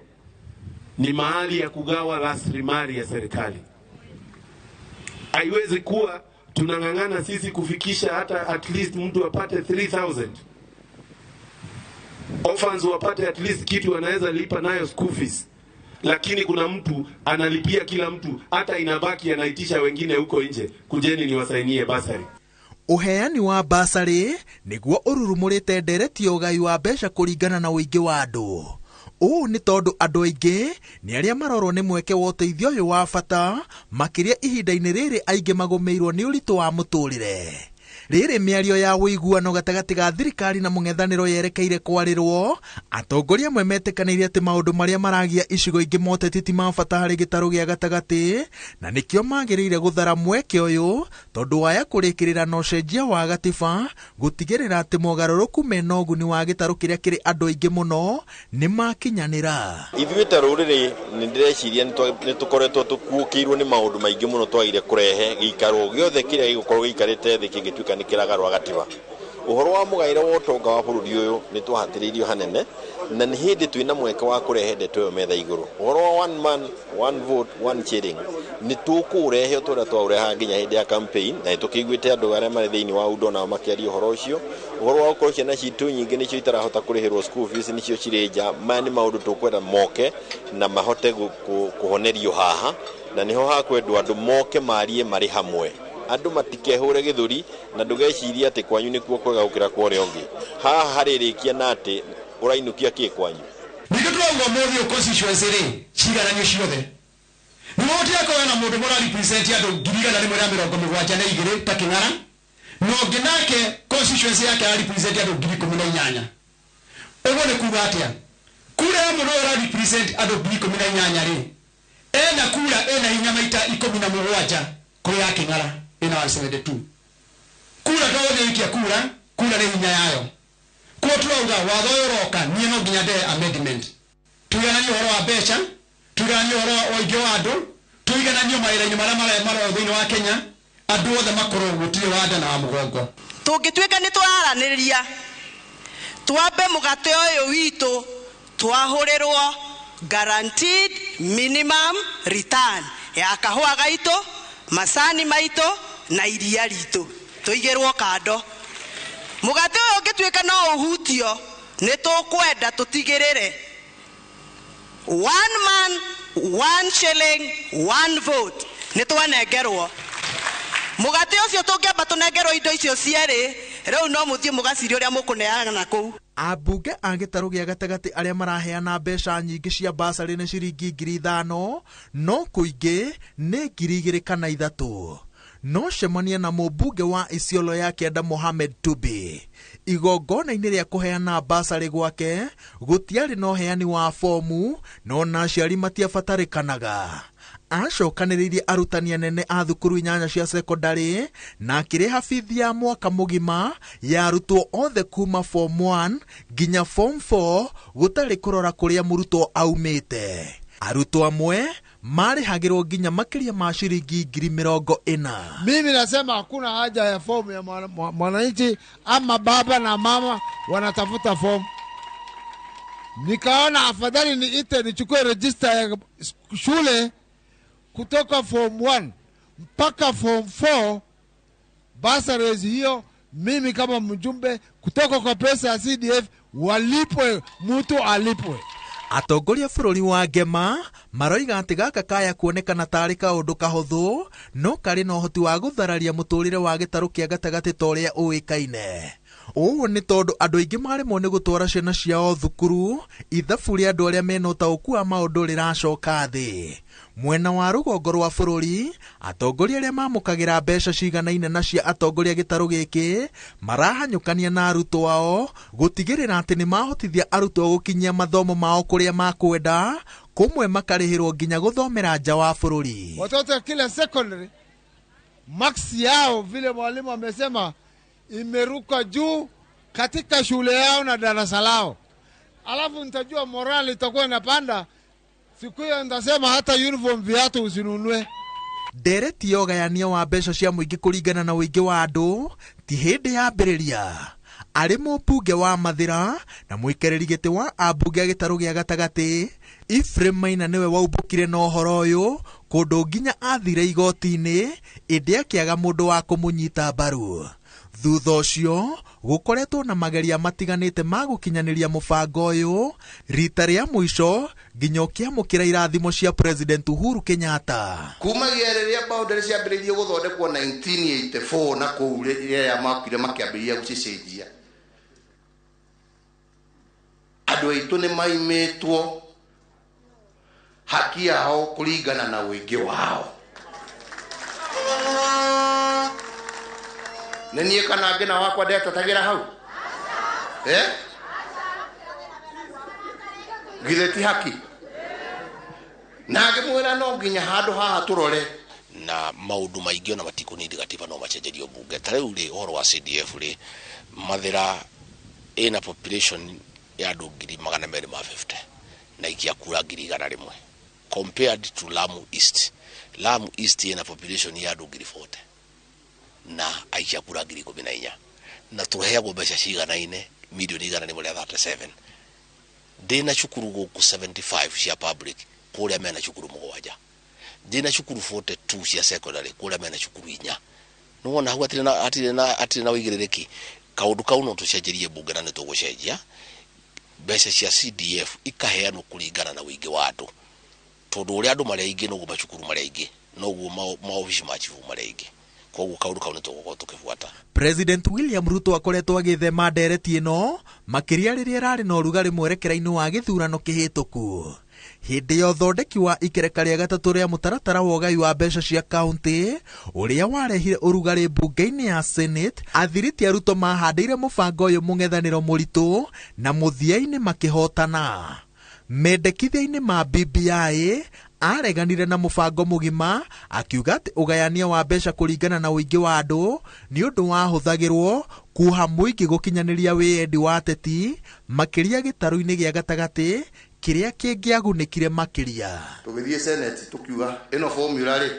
ni mahali ya kugawa rasilimali ya serikali. Haiwezi kuwa tunang'ang'ana sisi kufikisha hata at least mtu apate 3,000. Orphans wapate at least kitu wanaweza lipa nayo school fees. Lakini kuna mtu analipia kila mtu, hata inabaki anaitisha wengine huko nje, kujeni niwasainie basari. Uheani wa basari niguo ururumurite ndereti ugai wa mbeca kuringana na uingi wa andu. Uu ni tondu andu aingi ni aria marorwo ni mweke wa uteithio uyu wa bata makiria ihinda-ini riri aingi magomeirwo ni uritu wa muturire. Riri miario ya wiguano gatagati ga thirikari na mung'ethaniro yerekeire kwarirwo atongoria amwe metikanirie ati maundu maria maragia icigo ingi moteti ti ma bata hari gitaro gia gatagati na nikio magiriire guthara mweke uyu tondu waya kurikirira no cenjia wa gatiba gutigirira ati mogaruruku mena uguni wa gitaro kiria kiri andu aingi muno ni makinyanira. Ithuĩ ta rũrĩrĩ nĩ ndĩreciria nĩ tũkoretwo tũkuũkĩirwo nĩ maũndũ maingĩ mũno twagire kũrehe gĩikaro gĩothe kĩrĩa gĩgũkorwo gĩikarĩte thĩ kĩngĩtuĩka nĩ kĩragarũa gatiba. Ũhoro wa mũgaĩre wa ũtonga wa bũrũri ũyũ nĩ twahatĩrĩirio hanene na nĩ hĩndĩ twĩna mweke wa kũrehe ndeto ĩyo metha igũrũ. Ũhoro wa one man one vote one shilling nĩ tũkũũrehe ũtũũra twaũreha nginya hĩndĩ ya campaign na tũkĩiguĩte andũ arĩa marĩ thĩinĩ wa UDO nao makĩaria ũhoro ũcio. Ũhoro wa gũkorwo ciana citũ nyingĩ nĩcio itarahota kũrĩhĩrwo school fees nĩcio cirĩ nja, maya nĩ maũndũ tũkwenda moke na mahote kũhonerio haha na niho hakwendwo andũ moke marie marĩ hamwe. Andu matikehure githuri na ndugeciria ati kwanyu nikuo kwega gukira kwa ore ongi. Haha haririkia na ati urainukia ki kwanyu. Nigitwa muthi o constituency ri cigaranio ciothe. Nimuti akora na mundu mora represent andu 172 ta King'ara. No nginake constituency yake ari represent andu 18,000. Ugo ni kuga atia. Kura mundu ora represent andu 18,000 ri. Ena kura ena hinya maita 17 kuri ya King'ara. Ina wa 72. Kura tawone ikia kura ni hinya yayo. Kwa turauga watho yoroka nie no nginya de amendment. Tuigananie horo wa becha, tuigananie horo wa oigio wa andu, tuigananie maira-ini maria thĩinĩ wa Kenya, andu othe makorwo gũtirĩ wanda na mugongo. Tũngĩtuĩka nĩ tũraranĩrĩria twambe mũgate ũyũ witũ twahũrĩrwo guaranteed minimum return ya kahũa gaitũ, macani maitũ na iria ritũ tuigirwo kando. Mugate ũyũ ũngĩtuĩka no ũhutio nĩ tũkwenda tũtigĩrĩre one man one shilling one vote nĩ twanengerwo. Mugate ũcio tũngĩamba tũnengerwo indo icio cierĩ rĩu no mũthiĩ mũgaciria ũrĩa mũkũneana kũu. Ambunge a gĩtarũ gĩa gatagati arĩa maraheana mbeca nyingĩ cia basarĩ nĩ ciringi 5,000 no kũingĩ nĩ 2,000 kana 3,000. No cemania na mũmbunge wa Isiolo ya Kianda Mohamed Tubi. Igongona-inĩ rĩa kũheana basarĩ gwake gũtiarĩ na ũheani wa fomu no na aciari matiabatarĩkanaga. Acokanĩrĩirie arutani anene a thukuru 8 cia secondary na akĩrĩha bithi ya mwaka mũgima ya arutwo othe kuma form 1 nginya form 4 gũtarĩ kũrora kũrĩa mũrutwo aumĩte. Arutwo amwe marĩhagĩrwo nginya makĩria ma shilingi 40,000. Mimi nasema hakuna haja ya fomu ya mwananchi ama baba na mama wanatafuta fomu. Nikaona afadhali nichukue register ya shule kutoka form 1 mpaka form 4 bursaries hiyo mimi kama mjumbe kutoka kwa pesa ya CDF walipwe, mtu alipwe. Atongoria bũrũri wa Ngema maroiga atĩ gaka kaya kuonekana tarĩ kaũndũ kahũthũ no karĩ na ũhoti wa gũthararia mũtũrĩre wa gĩtarũ kĩa gatagatĩ ta ũrĩa ũĩkaine. Ũũ nĩ tondũ andũ aingĩ maremwo nĩ gũtwara ciana ciao thukuru, ithabu rĩa andũ arĩa mena ũtaũku wa maũndũ rĩracoka thĩ. Mwena wa rũgongo rwa bũrũri, atongoria arĩa mamũkagĩra mbeca ciganaine na cia atongoria gĩtarũ gĩkĩ marahanyũkania na arutwo ao gũtigĩrĩra atĩ nĩ mahotithia arutwo gũkinyia mathomo mao kũrĩa makwenda, kũmwe makarĩhĩrwo nginya gũthomera nja wa bũrũri. Watoto kila secondary max yao vile mwalimu amesema imeruka juu katika shule yao na darasa lao. Alafu nitajua morali itakuwa inapanda. Siku hiyo nitasema hata uniform viatu usinunue. Ndereti ya ũgayania wa mbeca cia mũingĩ kũringana na ũingĩ wa andũ ti hĩndĩ ya mbĩrĩria. Arĩ mũmbunge wa Mathira na mũikarĩri gĩtĩ wa ambunge a gĩtarũ gĩa gatagatĩ, Ephraim Maina nĩwe waumbũkire na ũhoro ũyũ kũndũ nginya athire igoti-inĩ ĩndĩ akĩaga mũndũ wa kũmũnyita mbaru. Thutha ũcio gũkoretwo na mageria matiganĩte ma gũkinyanĩria mũbango ũyũ, rita rĩa mũico nginya ũkĩamũkĩra irathimo cia President Uhuru Kenyatta. Kumagia rĩrĩa boundary ciambĩrĩirie gũthondekwo 1984 na kũu rĩrĩa makire makĩambĩrĩria gũcicenjia, andũ aitũ nĩ maimĩtwo haki yao kũringana na ũingĩ wao. Nenie kana ngina wakwa ndetatagira hau githeti haki na ngimwira no nginya handu haha turore na maundu maingĩ ona matikunindi gatiba no macenjerio bunge. Tarĩu rĩ ũhoro wa CDF rĩ Mathira ina population ya andũ 250 na ikia kura 100 compared to Lamu East. Lamu East ina population ya andũ 40 na aikia kura 14 na tuheagwo mbeca ciganaine milioni 137. Ndina cukuru gũkũ 75 cia public kũrĩa mena cukuru 7. Ndina cukuru 42 cia secondary kũrĩa mena cukuru 4. Nũwona hau atirĩ na ũigĩrĩrĩki. Kaũndũ kau no tũcenjerie bunge na nĩtũgũcenjia mbeca cia CDF ikaheanwo kũringana na ũingĩ wa andũ, tondũ ũrĩa andũ marĩa aingĩ noguo macukuru marĩa aingĩ noguo maobici ma chifu marĩa aingĩ. Koguo kaũndũ kau nĩtũgũkorwo tũkĩbuata. President William Ruto akoretwo agĩthema ndereti ĩno makĩria rĩrĩa rarĩ na ũrugarĩ mwerekera-inĩ wa gĩthurano kĩhĩtũku. Hĩndĩ ya ũthondeki wa ikereka rĩa gatatũ rĩa mũtaratara wa ũgai wa mbeca cia kaunti ũrĩa warehire ũrugarĩ mbunge-inĩ ya Senate, athiriti a Ruto mahandĩire mũbango ũyũ mũng'ethanĩro mũritũ na mũthia-inĩ makĩhotana. Mendekithia-inĩ ma BBI areganire na mũbango mũgima akiuga atĩ ũgayania wa mbeca kũringana na ũingĩ wa andũ nĩ ũndũ wahũthagĩrwo kuha mũingĩ gũkinyanĩria wĩyendi wa ateti makĩria gĩtarũ-inĩ gĩa gatagatĩ kĩrĩa kĩngĩagunĩkire makĩria. Tũgĩthiĩ Senate tukiuga ĩno formula rĩ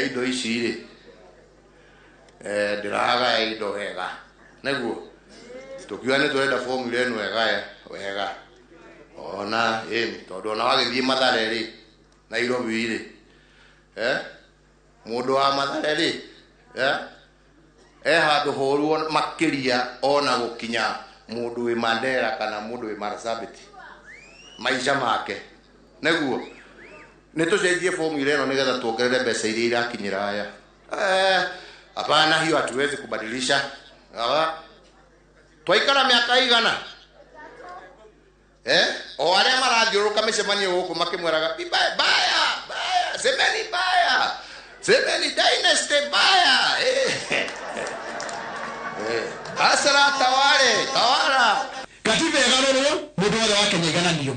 indo ici rĩ ndĩraga indo wega nĩguo tukiuga nĩ tũrenda formula ĩno wega ona tondũ ona wagĩthiĩ Mathare rĩ Nairobi rĩ mũndũ wa Mathare rĩ handũ horu makĩria ona gũkinya mũndũ wĩ Mandera kana mũndũ wĩ Marsabit maisha make nĩguo nĩtũcenjie formula ĩno nĩgetha tuongerere mbeca iria irakinyĩra aya. Hapana, hiyo hatuwezi kubadilisha. Twaikara miaka igana o arĩa marathiũrũka mĩcemanio gũkũ makĩmwĩraga baya semeni baya semeni dynasty baya asara tawara katiba ĩgarũrwo mũndũ wothe wa Kenya igananio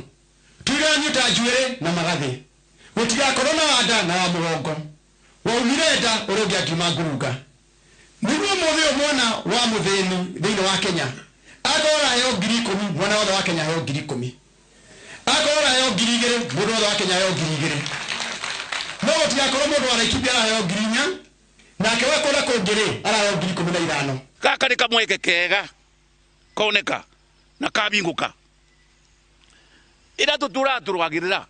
tuiganio ta njuĩrĩ na magathĩ gũtigakorwo na wanda na wa mũgongo waumire nda ũrũngi akiuma ngurunga nĩguo mũthĩ mwana wa mũthĩni thĩinĩ wa Kenya agora heo 10,000 mwana wothe wa Kenya heo 10,000 agora heo 2,000 mũndũ wothe wa Kenya heo 2,000 no gũtigakorwo mũndũ araikithia heo 4,000 nake wakũra kũngĩrĩ araheo 15,000. Gaka nĩ kamweke kega koneka na kabingũka ĩra tũtũragĩrĩra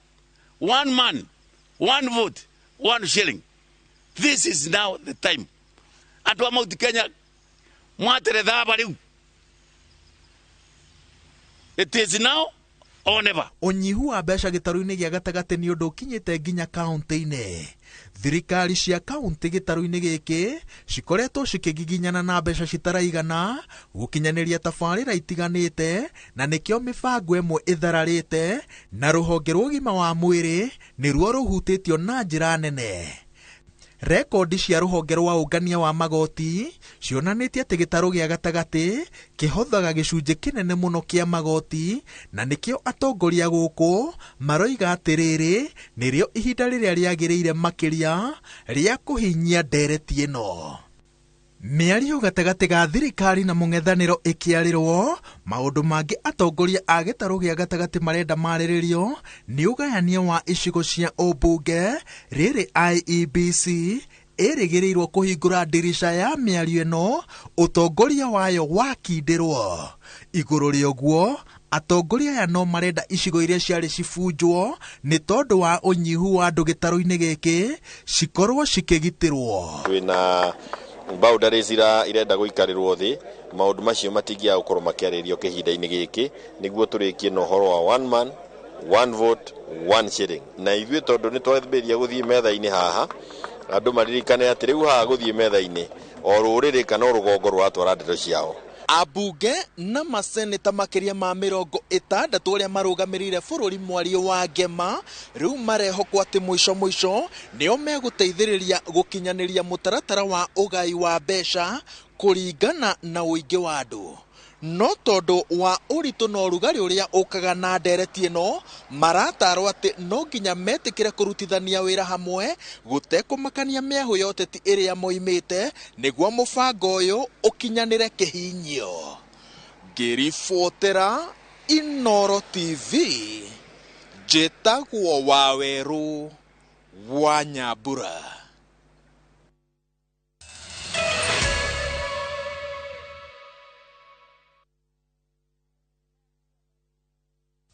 1 man 1 vote 1 shilling. This is now the time. Andũ a Mount Kenya mwateretha bariu. It is now or never. Ũnyihu wa mbeca gĩtarũ-inĩ gĩa gatagatĩ nĩ ũndũ ũkinyĩte nginya kaunti-inĩ. Thirikari cia kaunti gĩtarũ-inĩ gĩkĩ cikoretwo cikĩgiginyana na mbeca citaraigana gũkinyanĩria tabarĩra itiganĩte, na nĩkĩo mĩbango ĩmwe ĩthararĩte na rũhonge rwa ũgima wa mwĩrĩ nĩruo rũhutĩtio na njĩra nene. Rekondi cia rũhonge rwa ũngania wa magoti cionanĩtie atĩ gĩtarũ gĩa gatagatĩ kĩhothaga gĩcunjĩ kĩnene mũno kĩa magoti, na nĩkĩo atongoria gũkũ maroiga atĩrĩrĩ nĩrĩo ihinda rĩrĩa rĩagĩrĩire makĩria rĩa kũhinyia ndereti ĩno. Mĩario gatagati ga thirikari na mũng'ethanĩro ĩkĩarĩrwo, maũndũ mangĩ atongoria a gĩtarũ gĩa gatagati marenda marĩrĩrio nĩ ũgayania wa icigo cia ũmbunge rĩrĩ IEBC ĩrĩgĩrĩirwo kũhingũra dirisha ya mĩario ĩno ũtongoria wayo wakindĩrwo. Igũrũ rĩa ũguo, atongoria aya no marenda icigo iria ciarĩ cibunjwo nĩ tondũ wa ũnyihu wa andũ gĩtarũ-inĩ gĩkĩ cikorwo cikĩgitĩrwo. Twĩna boundaries irenda gũikarĩrwo thĩ, maũndũ macio matingĩaga gũkorwo makĩarĩrio kĩhinda-inĩ gĩkĩ nĩguo tũrĩkie na ũhoro wa one man one vote one shilling. Na ithuĩ tondũ nĩ twambĩrĩria gũthiĩ metha-inĩ haha, andũ maririkane atĩ rĩu haha gũthiĩ metha-inĩ o rũrĩrĩ kana rũgongo rũratwara ndeto ciao. Ambunge na maseneta makĩria ma 60 arĩa marũgamĩrĩire bũrũri mwario wa ngema rĩu marehokwo atĩ mũico nĩo megũteithĩrĩria gũkinyanĩria mũtaratara wa ũgai wa mbeca kũringana na ũingĩ wa andũ. No tondũ wa ũritũ na ũrugarĩ ũrĩa ũkaga na ndereti ĩno, maratarwo atĩ no nginya metĩkĩre kũrutithania wĩra hamwe gũtekũmakania mĩahũ ya ũteti ĩrĩa moimĩte nĩguo mũbango ũyũ ũkinyanĩre kĩhinyio. Ngĩribotera Inooro TV, njĩtagwo Wawerũ wa Nyambura.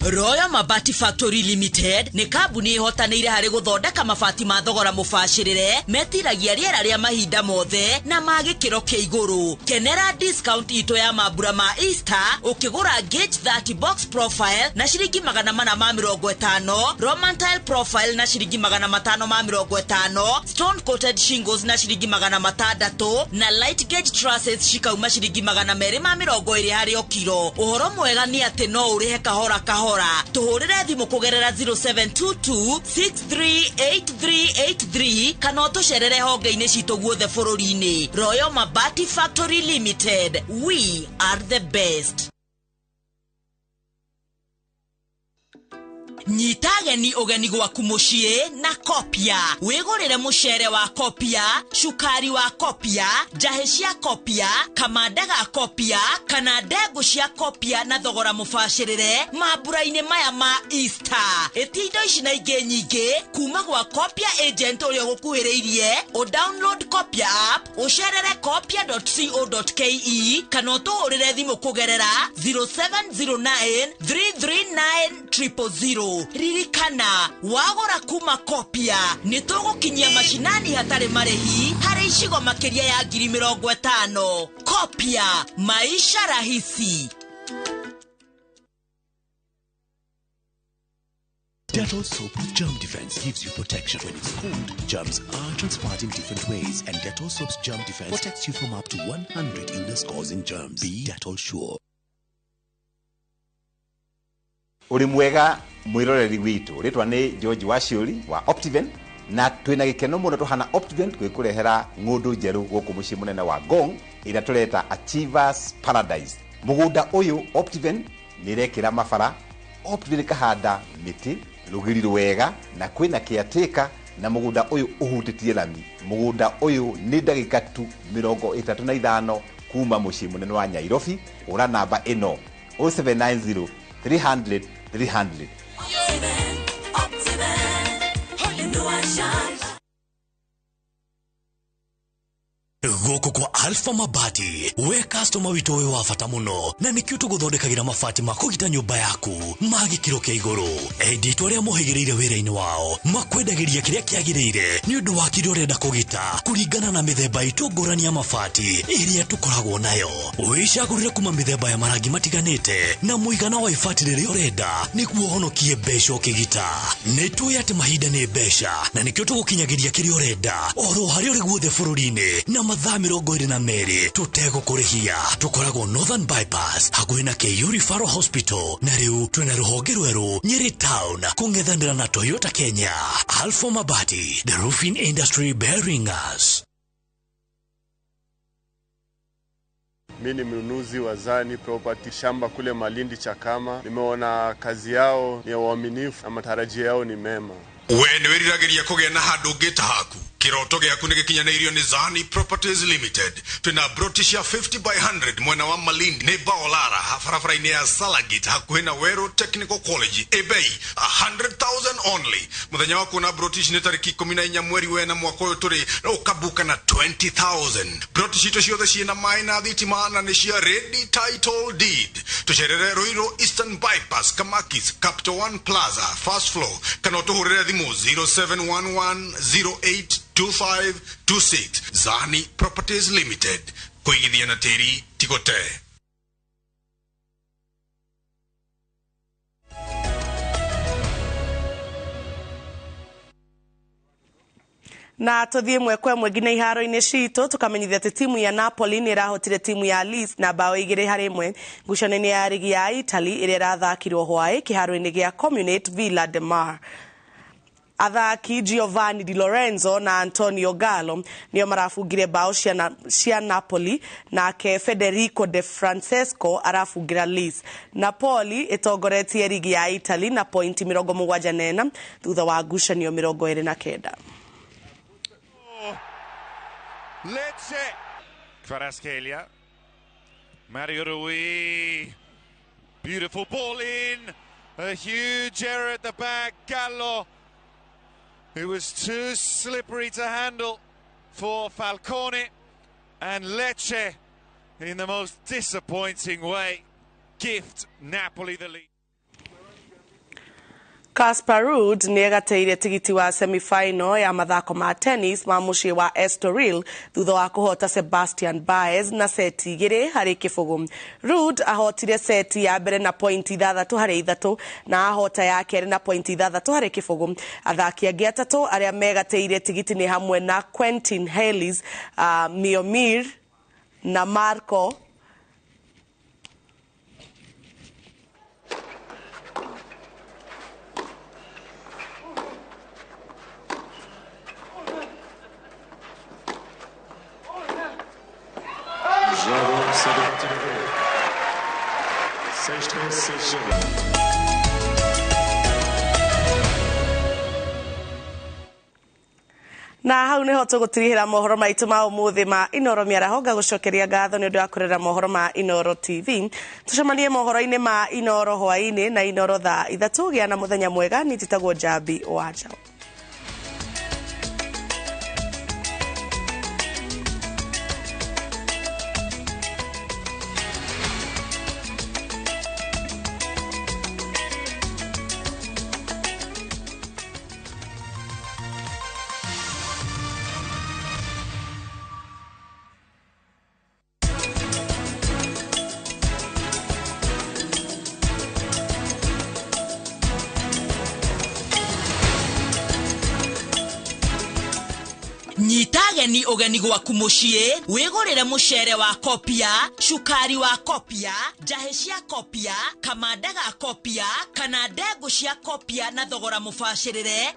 Royal Mabati Factory Limited ni kambuni ihotanĩire harĩ gũthondeka mabati ma thogora mũbacĩrĩre metiragia rĩera rĩa mahinda mothe na ma gĩkĩro kĩa igũrũ. Kenera discount ito ya mambura ma Easter ukigũra gauge 30 box profile na ciringi 450, Roman tile profile na ciringi 550, stone coated shingles na ciringi 600 na light gauge trusses cikauma ciringi 220 harĩ o kilo. Ũhoro mwega nĩ atĩ no ũrĩhe kahora tuhurire thimu kugerera 0722638383 kana utucerere honge-inĩ citũ guothe bũrũri-inĩ. Royal Mabati Factory Limited, we are the best. Nyitageni ogeni gwaku muciĩ na Kopia. Wĩgũrĩre mũcere wa Kopia, cukari wa Kopia, njahĩ cia Kopia, kamanda ga Kopia kana ndengũ cia Kopia na thogora mũbacĩrĩre mambura-inĩ maya ma Easter. Ĩtindo ici na ingĩ nyingĩ kuma gwa Kopia agent ũrĩa gũkuhĩrĩirie. Download Kopia app, ũcerere kopia.co.ke kana ũtũhũrĩre thimũ kũgerera 0709339000. Ririkana, wagora kuma Kopia nĩtũgũkinyia mashinani hatarĩ marĩhi harĩ icigo makĩria ya 50,000. Kopia, maisha rahisi. Dettol soap with germ defense gives you protection. When it's cold, germs are transpired in different ways, and Dettol soap's germ defense protects you from up to 100 illness-causing germs. Be Dettol sure. Uri mwega mwiroreri witu, ritwa ni George Waciuri wa Optiven, na twina gikeno muno tuhana Optiven gwikurehera ng'undu njeru guku mucii munene wa Ngong ira tureta Achievers Paradise. Mugunda uyu Optiven nirekira mabara, Optiven kahanda miti rugiri rwega na kwina kiateka na mugunda uyu uhutitie lami. Mugunda uyu ni ndagika tu 35 kuma mucii munene wa Nyairobi. Ura namba ino 0790 300 300. Gũkũ kwa Alpha Mabati, we customer witũ wĩ wa bata mũno na nĩkĩo tũgũthondekagĩra mabati ma kũgita nyũmba yaku ma gĩkĩro kĩa igũrũ. Endi itũ arĩa mohĩgĩrĩire wĩra-inĩ wao makwendagĩria kĩrĩa kĩagĩrĩire nĩ ũndũ wa kĩrĩa ũrenda kũgita kũringana na mĩthemba itũ ngũrani ya mabati ĩrĩa tũkoragwo nayo. Wĩcagũrĩre kuma mĩthemba ya marangi matiganĩte na mũigana wa ibati rĩrĩa ũrenda nĩguo ũhonokie mbeca ũkĩgita. Nĩtũĩ atĩ mahinda nĩ mbeca na nĩkĩo tũgũkinyagĩria kĩrĩa ũrenda oro harĩa ũrĩ guothe bũrũri-inĩ na mathaa 22 tutegũkũrĩhia. Tũkoragwo Northern Bypass hakuhĩ na KU Referral Hospital, na rĩu twĩna rũhonge rwerũ Nyeri Town kũng'ethanĩra na Toyota Kenya. Alpha Mabati, the roofing industry bearing us. Mimi ni mnunuzi wa Zani Property shamba kule Malindi Chakama. Nimeona kazi yao ni ya uaminifu na matarajio yao ni mema. We nĩ wĩriragĩria kũgĩa na handũ ngĩta haku. Kiroto gyaku nĩ gĩkinyanĩirio nĩ Zani Properties Limited. Twina Brotisha 50 by 100 mwena wa Malindi nĩ Baolara barabara-inĩ ya Salagit hakuhĩ na Wero Technical College. Ebei 100,000 only. Muthenya wa kuona Brotish nĩ tarĩki 14 mweri wena mwaka ũyũ tũrĩ na ũkabuka na 20,000. Brotish ito ciothe ciĩna maĩ na thitima na nĩ cia ready title deed. Tucerere Ruiru Eastern Bypass Kamakis Capital One Plaza first floor. Kana ũtũhũrĩre thimũ 0711082526. Zani Properties Limited. Kuigithia na tĩri tigote. Na tuthie mwekwe mwegine iharo-inĩ citũ tukamenyithia ati timu ya Napoli nĩ irahotire timu ya Leeds na bao 2-1 ngucanio-inĩ ya ligi ya Italy ĩrĩa ĩrathakirwo hwaĩ kĩharo-inĩ gĩa Community Villa de Mar. Athaki Giovanni Di Lorenzo na Antonio Gallo nio marafungire bao cia Napoli, nake Federico De Francesco arafungira Leeds. Napoli itongoretie ligi ya Italy na pointi 74 thutha wa ngucanio 29. Lecce, Kvaratskhelia, Mario Rui, beautiful ball in, a huge error at the back, Gallo, it was too slippery to handle for Falcone, and Lecce, in the most disappointing way, gift Napoli the lead. Casper Ruud nĩ egateire tigiti wa semi-final ya mathako ma tennis ma muciĩ wa Estoril thutha wa kũhota Sebastian Baez na seti 2-0. Ruud ahotire seti ya mbere na pointi 6-3 na ahota ya kerĩ na pointi 6-0. Athaki angĩ atatũ arĩa megateire tigiti nĩ hamwe na Quentin Hayes, Miomir na Marco na hau niho tũgũtirihĩra mohoro maitũ ma ũmũthĩ ma Inoro Mĩaraho. Ngagũcokeria ngatho nĩ ũndũ wa kũrera mohoro ma Inoro TV. Tucemanie mohoro-inĩ ma Inoro hwaĩ-inĩ na Inoro thaa 3. Gĩa na mũthenya mwega. Niĩ njĩtagwo Jabi Wanja. Nyitageni ugeni gwaku muciĩ, wĩgũrĩre mũcere wa kopia, cukari wa kopia, njahĩ cia kopia, kamanda ga kopia, kana ndengũ cia kopia na thogora mũbacĩrĩre.